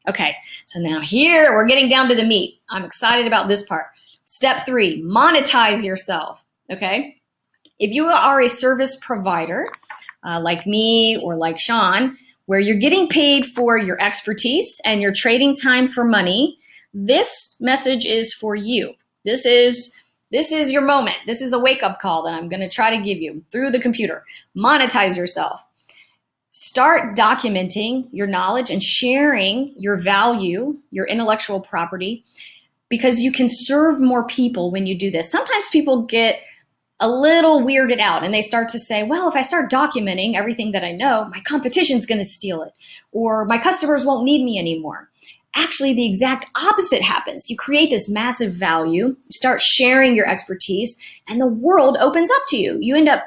Okay, so now here we're getting down to the meat. I'm excited about this part. Step 3, monetize yourself, okay? If you are a service provider like me or like Shawn, where you're getting paid for your expertise and you're trading time for money, this message is for you. This is your moment. This is a wake-up call that I'm going to try to give you through the computer. Monetize yourself. Start documenting your knowledge and sharing your value, your intellectual property, because you can serve more people when you do this. Sometimes people get a little weirded out and they start to say, well, if I start documenting everything that I know, my competition's going to steal it, or my customers won't need me anymore. Actually, the exact opposite happens. You create this massive value, you start sharing your expertise, and the world opens up to you. You end up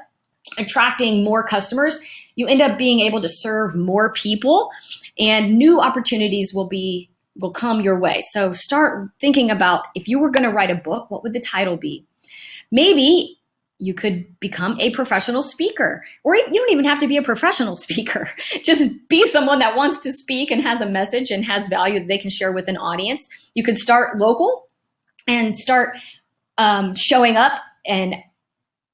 attracting more customers. You end up being able to serve more people, and new opportunities will come your way. So start thinking about, if you were going to write a book, what would the title be? Maybe you could become a professional speaker, or you don't even have to be a professional speaker. Just be someone that wants to speak and has a message and has value that they can share with an audience. You could start local and start showing up and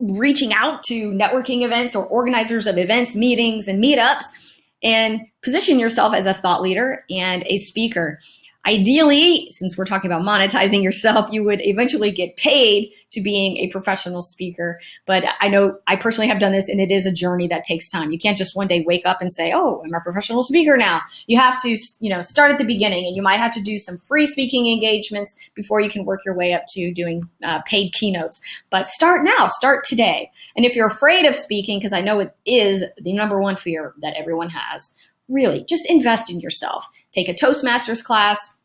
reaching out to networking events or organizers of events, meetings, and meetups, and position yourself as a thought leader and a speaker. Ideally, since we're talking about monetizing yourself, you would eventually get paid to being a professional speaker. But I know I personally have done this, and it is a journey that takes time. You can't just one day wake up and say, oh, I'm a professional speaker now. You have to, start at the beginning, and you might have to do some free speaking engagements before you can work your way up to doing paid keynotes. But start now, start today. And if you're afraid of speaking, because I know it is the number one fear that everyone has, really, just invest in yourself. Take a Toastmasters class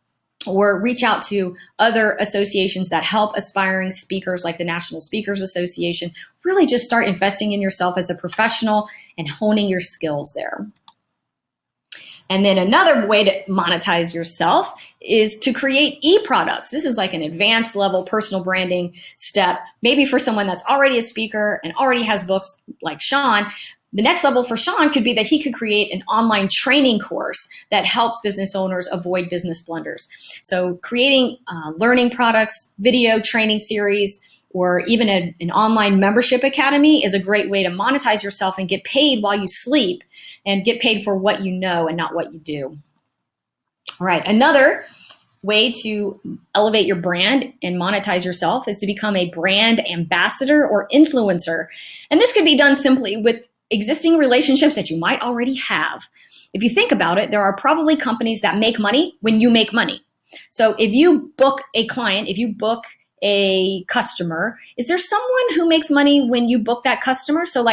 or reach out to other associations that help aspiring speakers like the National Speakers Association. Really just start investing in yourself as a professional and honing your skills there. And then another way to monetize yourself is to create e-products. This is like an advanced level personal branding step, maybe for someone that's already a speaker and already has books like Shawn. The next level for Shawn could be that he could create an online training course that helps business owners avoid business blunders. So creating learning products, video training series, or even an online membership academy is a great way to monetize yourself and get paid while you sleep and get paid for what you know and not what you do. All right, another way to elevate your brand and monetize yourself is to become a brand ambassador or influencer. And this could be done simply with existing relationships that you might already have. If you think about it, there are probably companies that make money when you make money. So if you book a client, if you book a customer, is there someone who makes money when you book that customer? So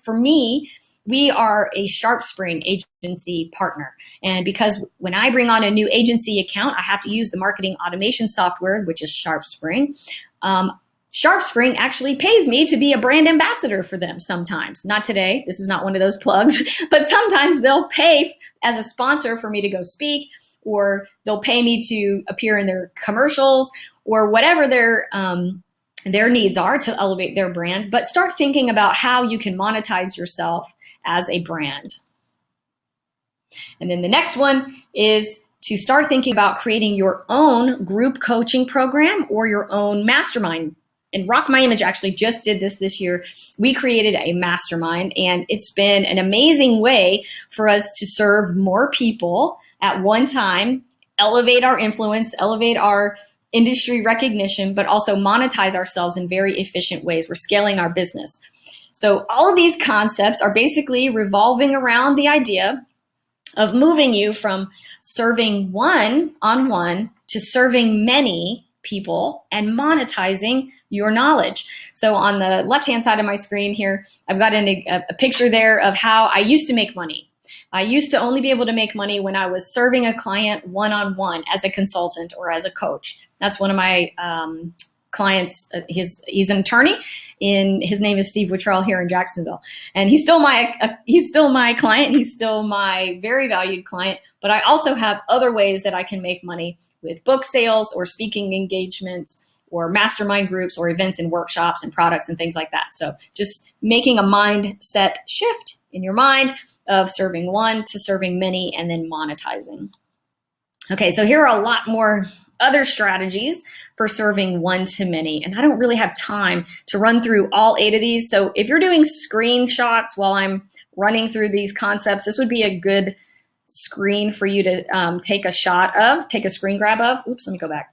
for me, we are a SharpSpring agency partner. And because when I bring on a new agency account, I have to use the marketing automation software, which is SharpSpring. SharpSpring actually pays me to be a brand ambassador for them sometimes. Not today. This is not one of those plugs, but sometimes they'll pay as a sponsor for me to go speak, or they'll pay me to appear in their commercials, or whatever their needs are to elevate their brand. But start thinking about how you can monetize yourself as a brand. And then the next one is to start thinking about creating your own group coaching program or your own mastermind. And Rock My Image actually just did this year. We created a mastermind, and it's been an amazing way for us to serve more people at one time, elevate our influence, elevate our industry recognition, but also monetize ourselves in very efficient ways. We're scaling our business. So all of these concepts are basically revolving around the idea of moving you from serving one-on-one to serving many people and monetizing your knowledge. So on the left-hand side of my screen here, I've got a picture there of how I used to make money. I used to only be able to make money when I was serving a client one-on-one as a consultant or as a coach. That's one of my clients. He's an attorney, and his name is Steve Wittrell here in Jacksonville. And he's still my client. He's still my very valued client. But I also have other ways that I can make money with book sales or speaking engagements or mastermind groups or events and workshops and products and things like that. So just making a mindset shift in your mind of serving one to serving many and then monetizing. Okay, so here are a lot more other strategies for serving one to many. And I don't really have time to run through all 8 of these. So if you're doing screenshots while I'm running through these concepts, this would be a good screen for you to take a screen grab of. Oops, let me go back.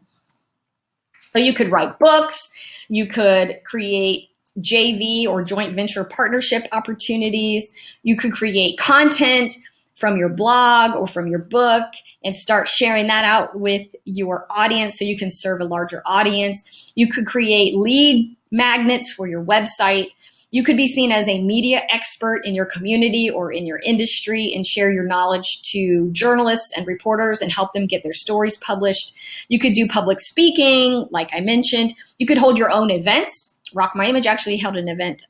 So you could write books, you could create JV or joint venture partnership opportunities, you could create content from your blog or from your book and start sharing that out with your audience so you can serve a larger audience. You could create lead magnets for your website. You could be seen as a media expert in your community or in your industry and share your knowledge to journalists and reporters and help them get their stories published. You could do public speaking, like I mentioned. You could hold your own events. Rock My Image actually held an event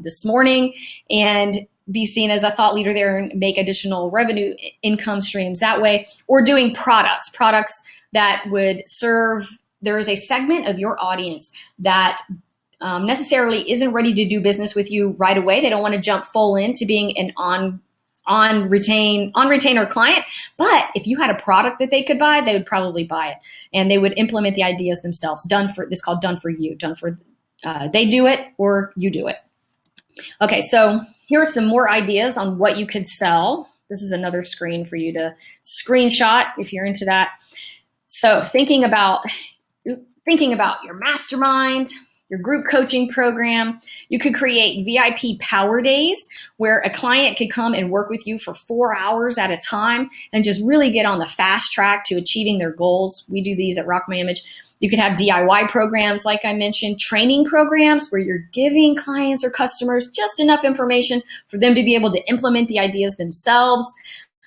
this morning, and be seen as a thought leader there and make additional revenue income streams that way, or doing products that would serve. There is a segment of your audience that necessarily isn't ready to do business with you right away. They don't want to jump full into being an on retainer client. But if you had a product that they could buy, they would probably buy it, and they would implement the ideas themselves. It's called done for you. They do it or you do it. Okay, so here are some more ideas on what you could sell. This is another screen for you to screenshot if you're into that. So thinking about your mastermind, your group coaching program. You could create VIP power days where a client could come and work with you for 4 hours at a time and just really get on the fast track to achieving their goals. We do these at Rock My Image. You could have DIY programs, like I mentioned, training programs where you're giving clients or customers just enough information for them to be able to implement the ideas themselves.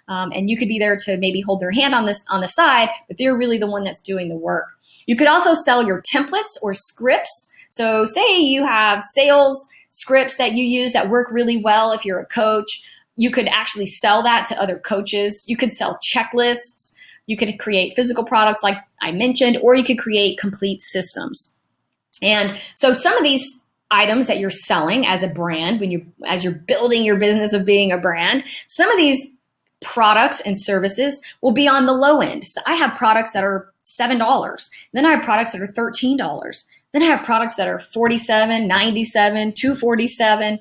And you could be there to maybe hold their hand on the side, but they're really the one that's doing the work. You could also sell your templates or scripts. So say you have sales scripts that you use that work really well if you're a coach. You could actually sell that to other coaches. You could sell checklists. You could create physical products like I mentioned, or you could create complete systems. And so some of these items that you're selling as a brand, as you're building your business of being a brand, some of these products and services will be on the low end. So I have products that are $7. Then I have products that are $13. Then I have products that are $47, $97, $247.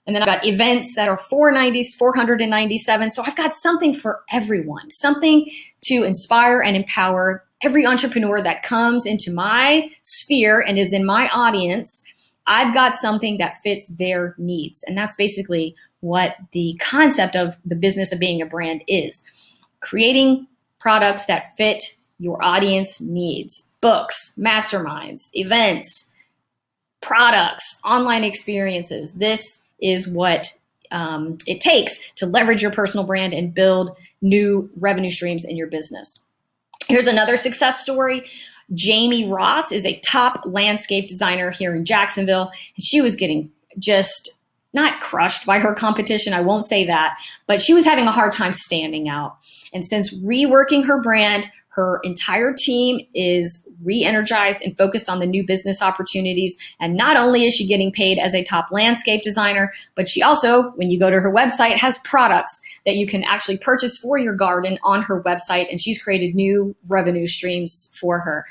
And then I've got events that are $497. So I've got something for everyone, something to inspire and empower every entrepreneur that comes into my sphere and is in my audience. I've got something that fits their needs. And that's basically what the concept of the business of being a brand is. Creating products that fit your audience needs. Books, masterminds, events, products, online experiences. This is what it takes to leverage your personal brand and build new revenue streams in your business. Here's another success story. Jamie Ross is a top landscape designer here in Jacksonville, and she was getting just not crushed by her competition, I won't say that, but she was having a hard time standing out. And since reworking her brand, her entire team is re-energized and focused on the new business opportunities. And not only is she getting paid as a top landscape designer, but she also, when you go to her website, has products that you can actually purchase for your garden on her website. And she's created new revenue streams for her.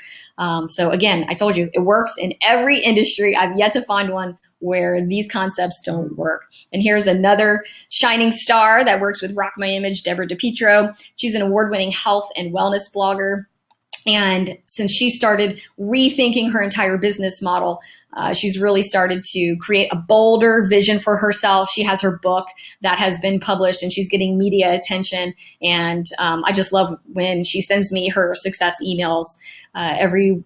So again, I told you, it works in every industry. I've yet to find one where these concepts don't work. And here's another shining star that works with Rock My Image, DeVore DiPietro. She's an award-winning health and wellness blogger. And since she started rethinking her entire business model, she's really started to create a bolder vision for herself. She has her book that has been published and she's getting media attention. And I just love when she sends me her success emails every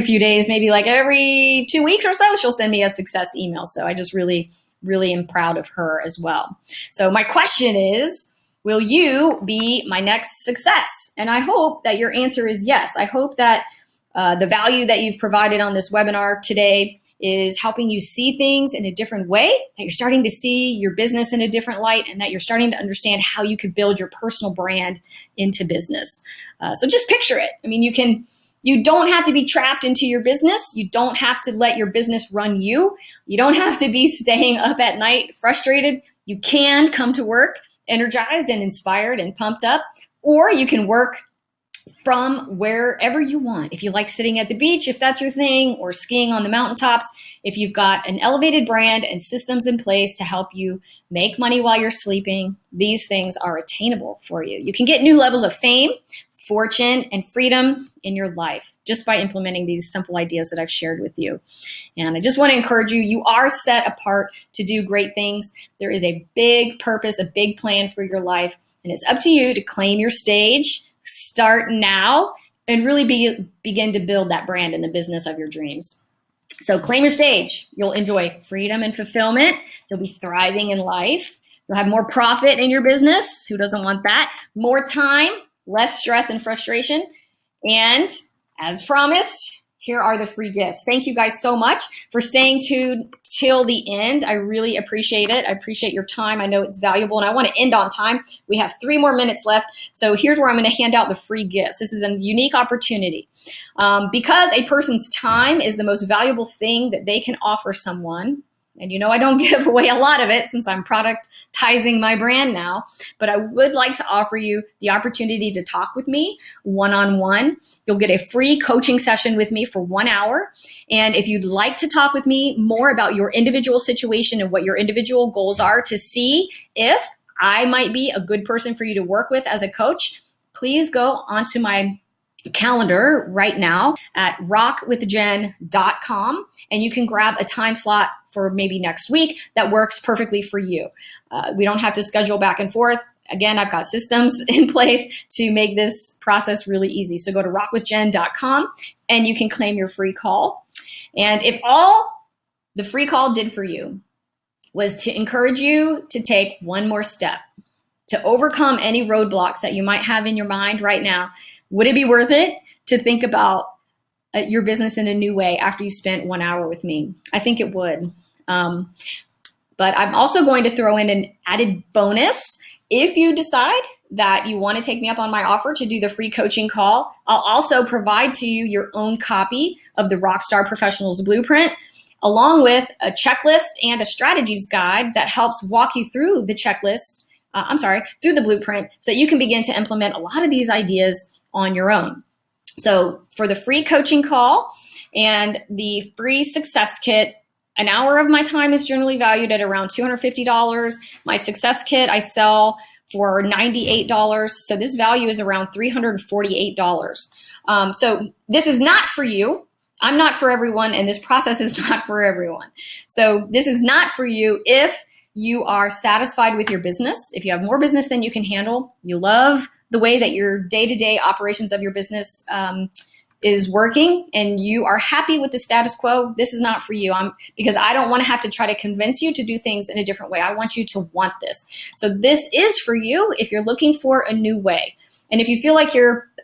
few days, maybe like every 2 weeks or so, she'll send me a success email. So I just really am proud of her as well. So my question is, will you be my next success? And I hope that your answer is yes. I hope that the value that you've provided on this webinar today is helping you see things in a different way, that you're starting to see your business in a different light, and that you're starting to understand how you could build your personal brand into business. So just picture it. I mean, you don't have to be trapped into your business. You don't have to let your business run you. You don't have to be staying up at night frustrated. You can come to work energized and inspired and pumped up, or you can work from wherever you want. If you like sitting at the beach, if that's your thing, or skiing on the mountaintops, if you've got an elevated brand and systems in place to help you make money while you're sleeping, these things are attainable for you. You can get new levels of fame, fortune, and freedom in your life just by implementing these simple ideas that I've shared with you. And I just want to encourage you, you are set apart to do great things. There is a big purpose, a big plan for your life, and it's up to you to claim your stage, start now, and really begin to build that brand in the business of your dreams. So claim your stage. You'll enjoy freedom and fulfillment. You'll be thriving in life. You'll have more profit in your business. Who doesn't want that? More time, less stress and frustration. And as promised, here are the free gifts. Thank you guys so much for staying tuned till the end. I really appreciate it. I appreciate your time. I know it's valuable, and I want to end on time. We have 3 more minutes left. So here's where I'm going to hand out the free gifts. This is a unique opportunity. Because a person's time is the most valuable thing that they can offer someone. And you know, I don't give away a lot of it since I'm productizing my brand now, but I would like to offer you the opportunity to talk with me one-on-one. You'll get a free coaching session with me for 1 hour. And if you'd like to talk with me more about your individual situation and what your individual goals are to see if I might be a good person for you to work with as a coach, please go onto my calendar right now at rockwithjen.com, and you can grab a time slot for maybe next week that works perfectly for you. We don't have to schedule back and forth. Again, I've got systems in place to make this process really easy. So go to rockwithjen.com and you can claim your free call. And if all the free call did for you was to encourage you to take one more step, to overcome any roadblocks that you might have in your mind right now, would it be worth it to think about your business in a new way after you spent 1 hour with me? I think it would. But I'm also going to throw in an added bonus. If you decide that you want to take me up on my offer to do the free coaching call, I'll also provide to you your own copy of the Rockstar Professionals Blueprint, along with a checklist and a strategies guide that helps walk you through the checklist through the blueprint, so you can begin to implement a lot of these ideas on your own. So for the free coaching call and the free success kit, an hour of my time is generally valued at around $250. My success kit I sell for $98. So this value is around $348. So this is not for you. I'm not for everyone, and this process is not for everyone. So this is not for you if you are satisfied with your business, if you have more business than you can handle, you love the way that your day-to-day operations of your business is working, and you are happy with the status quo, this is not for you. Because I don't want to have to try to convince you to do things in a different way. I want you to want this. So this is for you if you're looking for a new way. And if you feel like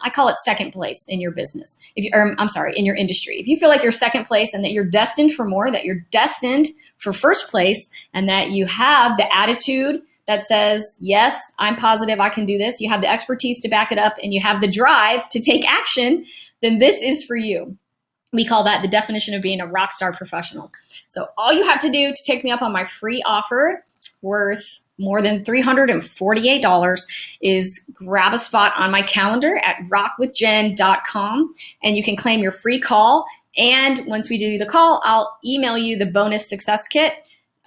I call it second place in your business, in your industry. If you feel like you're second place and that you're destined for more, that you're destined for first place, and that you have the attitude that says, yes, I'm positive I can do this, you have the expertise to back it up, and you have the drive to take action, then this is for you. We call that the definition of being a rock star professional. So all you have to do to take me up on my free offer worth more than $348 is grab a spot on my calendar at rockwithjen.com, and you can claim your free call. And once we do the call, I'll email you the bonus success kit.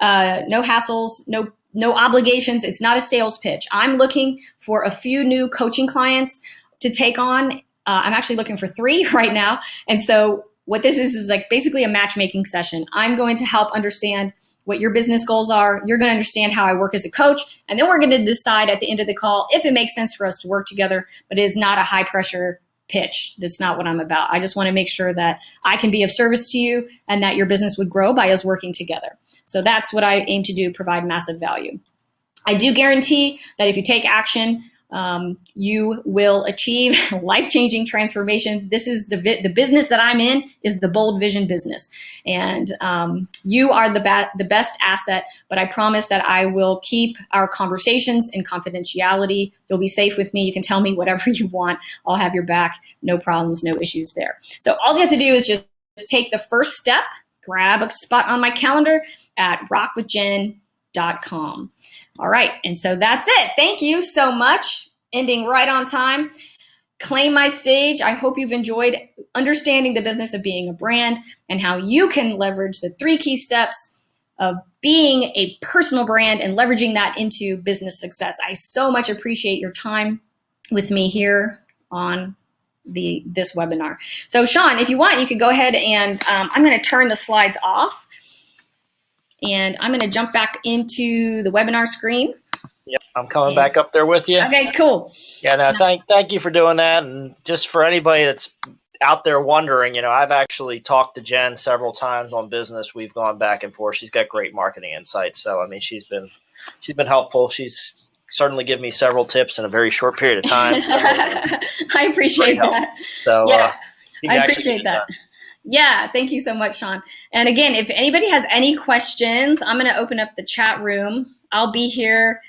No hassles, no obligations. It's not a sales pitch. I'm looking for a few new coaching clients to take on. I'm actually looking for 3 right now. And so what this is like basically a matchmaking session. I'm going to help understand what your business goals are. You're going to understand how I work as a coach. And then we're going to decide at the end of the call if it makes sense for us to work together, but it is not a high pressure pitch. That's not what I'm about. I just want to make sure that I can be of service to you and that your business would grow by us working together. So that's what I aim to do, provide massive value. I do guarantee that if you take action, you will achieve life-changing transformation. This is the business that I'm in is the bold vision business. And you are the best asset, but I promise that I will keep our conversations in confidentiality. You'll be safe with me. You can tell me whatever you want. I'll have your back. No problems, no issues there. So all you have to do is just take the first step, grab a spot on my calendar at rockwithjen.com. All right. And so that's it. Thank you so much. Ending right on time. Claim my stage. I hope you've enjoyed understanding the business of being a brand and how you can leverage the 3 key steps of being a personal brand and leveraging that into business success. I so much appreciate your time with me here on this webinar. So Shawn, if you want, you could go ahead and I'm going to turn the slides off. And I'm going to jump back into the webinar screen. Yep, I'm coming back up there with you. Okay, cool. Yeah, no, thank you for doing that. And just for anybody that's out there wondering, I've actually talked to Jen several times on business. We've gone back and forth. She's got great marketing insights. So, I mean, she's been helpful. She's certainly given me several tips in a very short period of time. So, I appreciate that. So, yeah, I appreciate that. Yeah, thank you so much, Shawn. And again, if anybody has any questions, I'm going to open up the chat room. I'll be here.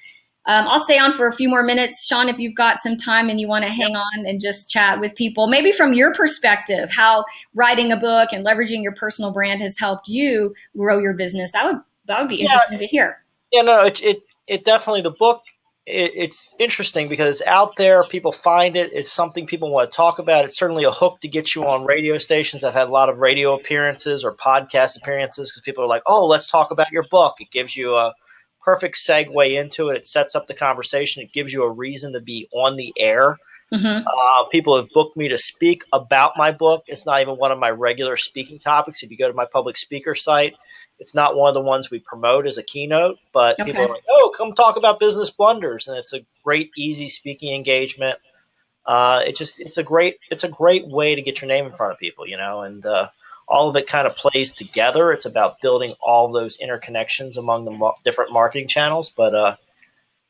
I'll stay on for a few more minutes. Shawn, if you've got some time and you want to hang on and just chat with people, maybe from your perspective, how writing a book and leveraging your personal brand has helped you grow your business. That would be interesting to hear. Yeah, no, it definitely, the book, it's interesting because it's out there. People find it. It's something people want to talk about. It's certainly a hook to get you on radio stations. I've had a lot of radio appearances or podcast appearances because people are like, oh, let's talk about your book. It gives you a perfect segue into it. It sets up the conversation. It gives you a reason to be on the air. Mm-hmm. People have booked me to speak about my book. It's not even one of my regular speaking topics. If you go to my public speaker site, it's not one of the ones we promote as a keynote, but people are like, oh, come talk about business blunders. And it's a great, easy speaking engagement. It's a great way to get your name in front of people, and all of it kind of plays together. It's about building all those interconnections among the different marketing channels, but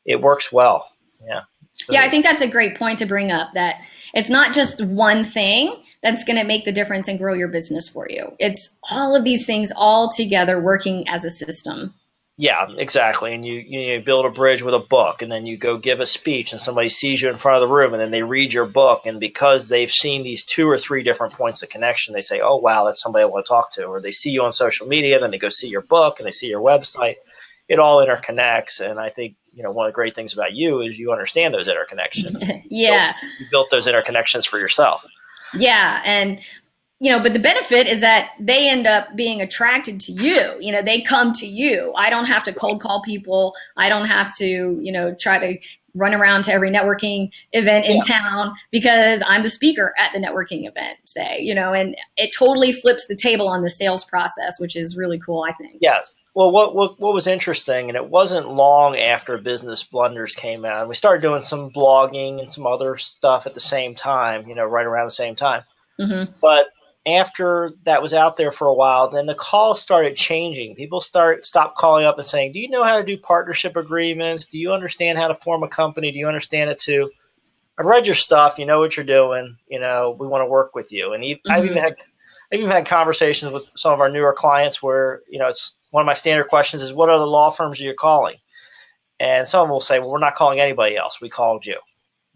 it works well. Yeah. Yeah, I think that's a great point to bring up, that it's not just one thing that's going to make the difference and grow your business for you. It's all of these things all together working as a system. Yeah, exactly. And you build a bridge with a book, and then you go give a speech and somebody sees you in front of the room and then they read your book. And because they've seen these 2 or 3 different points of connection, they say, oh, wow, that's somebody I want to talk to. Or they see you on social media, then they go see your book and they see your website. it all interconnects. And I think, one of the great things about you is you understand those interconnections. Yeah. You built those interconnections for yourself. Yeah. And, but the benefit is that they end up being attracted to you. They come to you. I don't have to cold call people. I don't have to, try to run around to every networking event in town because I'm the speaker at the networking event, say, and it totally flips the table on the sales process, which is really cool, I think. Yes. Well, what was interesting, and it wasn't long after Business Blunders came out, we started doing some blogging and some other stuff at the same time, right around the same time. Mm-hmm. But after that was out there for a while, then the calls started changing. People stopped calling up and saying, do you know how to do partnership agreements? Do you understand how to form a company? Do you understand it too? I've read your stuff. You know what you're doing. We want to work with you. And I've even had conversations with some of our newer clients where, it's one of my standard questions is, what other law firms are you calling? And some of them will say, well, we're not calling anybody else. We called you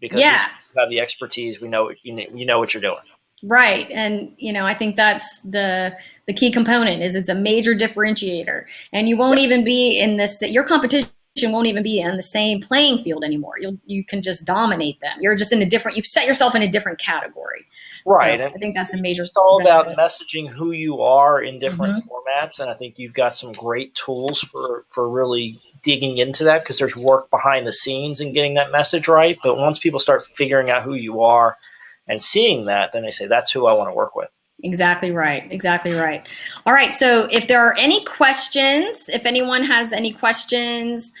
because we have the expertise. We know, you know what you're doing. Right. And, I think that's the key component is it's a major differentiator, and you won't even be in this, your competition won't even be in the same playing field anymore. You can just dominate them. You're just you've set yourself in a different category. Right. So I think that's a major. It's all about messaging who you are in different formats. And I think you've got some great tools for really digging into that, because there's work behind the scenes and getting that message right. But once people start figuring out who you are and seeing that, then they say, that's who I want to work with. Exactly right. Exactly right. All right. So if there are any questions, if anyone has any questions,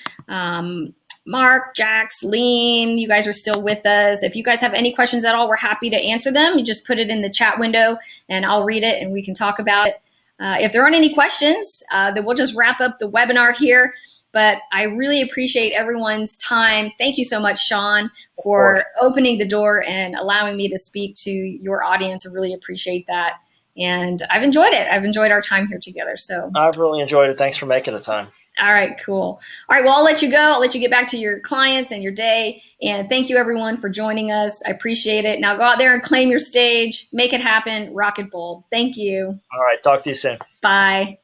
Mark, Jax, Lean, you guys are still with us. If you guys have any questions at all, we're happy to answer them. You just put it in the chat window and I'll read it and we can talk about it. If there aren't any questions, then we'll just wrap up the webinar here. But I really appreciate everyone's time. Thank you so much, Shawn, for opening the door and allowing me to speak to your audience. I really appreciate that. And I've enjoyed it. I've enjoyed our time here together. So I've really enjoyed it. Thanks for making the time. All right, cool. All right, well, I'll let you go. I'll let you get back to your clients and your day. And thank you, everyone, for joining us. I appreciate it. Now go out there and claim your stage. Make it happen. Rock it bold. Thank you. All right, talk to you soon. Bye.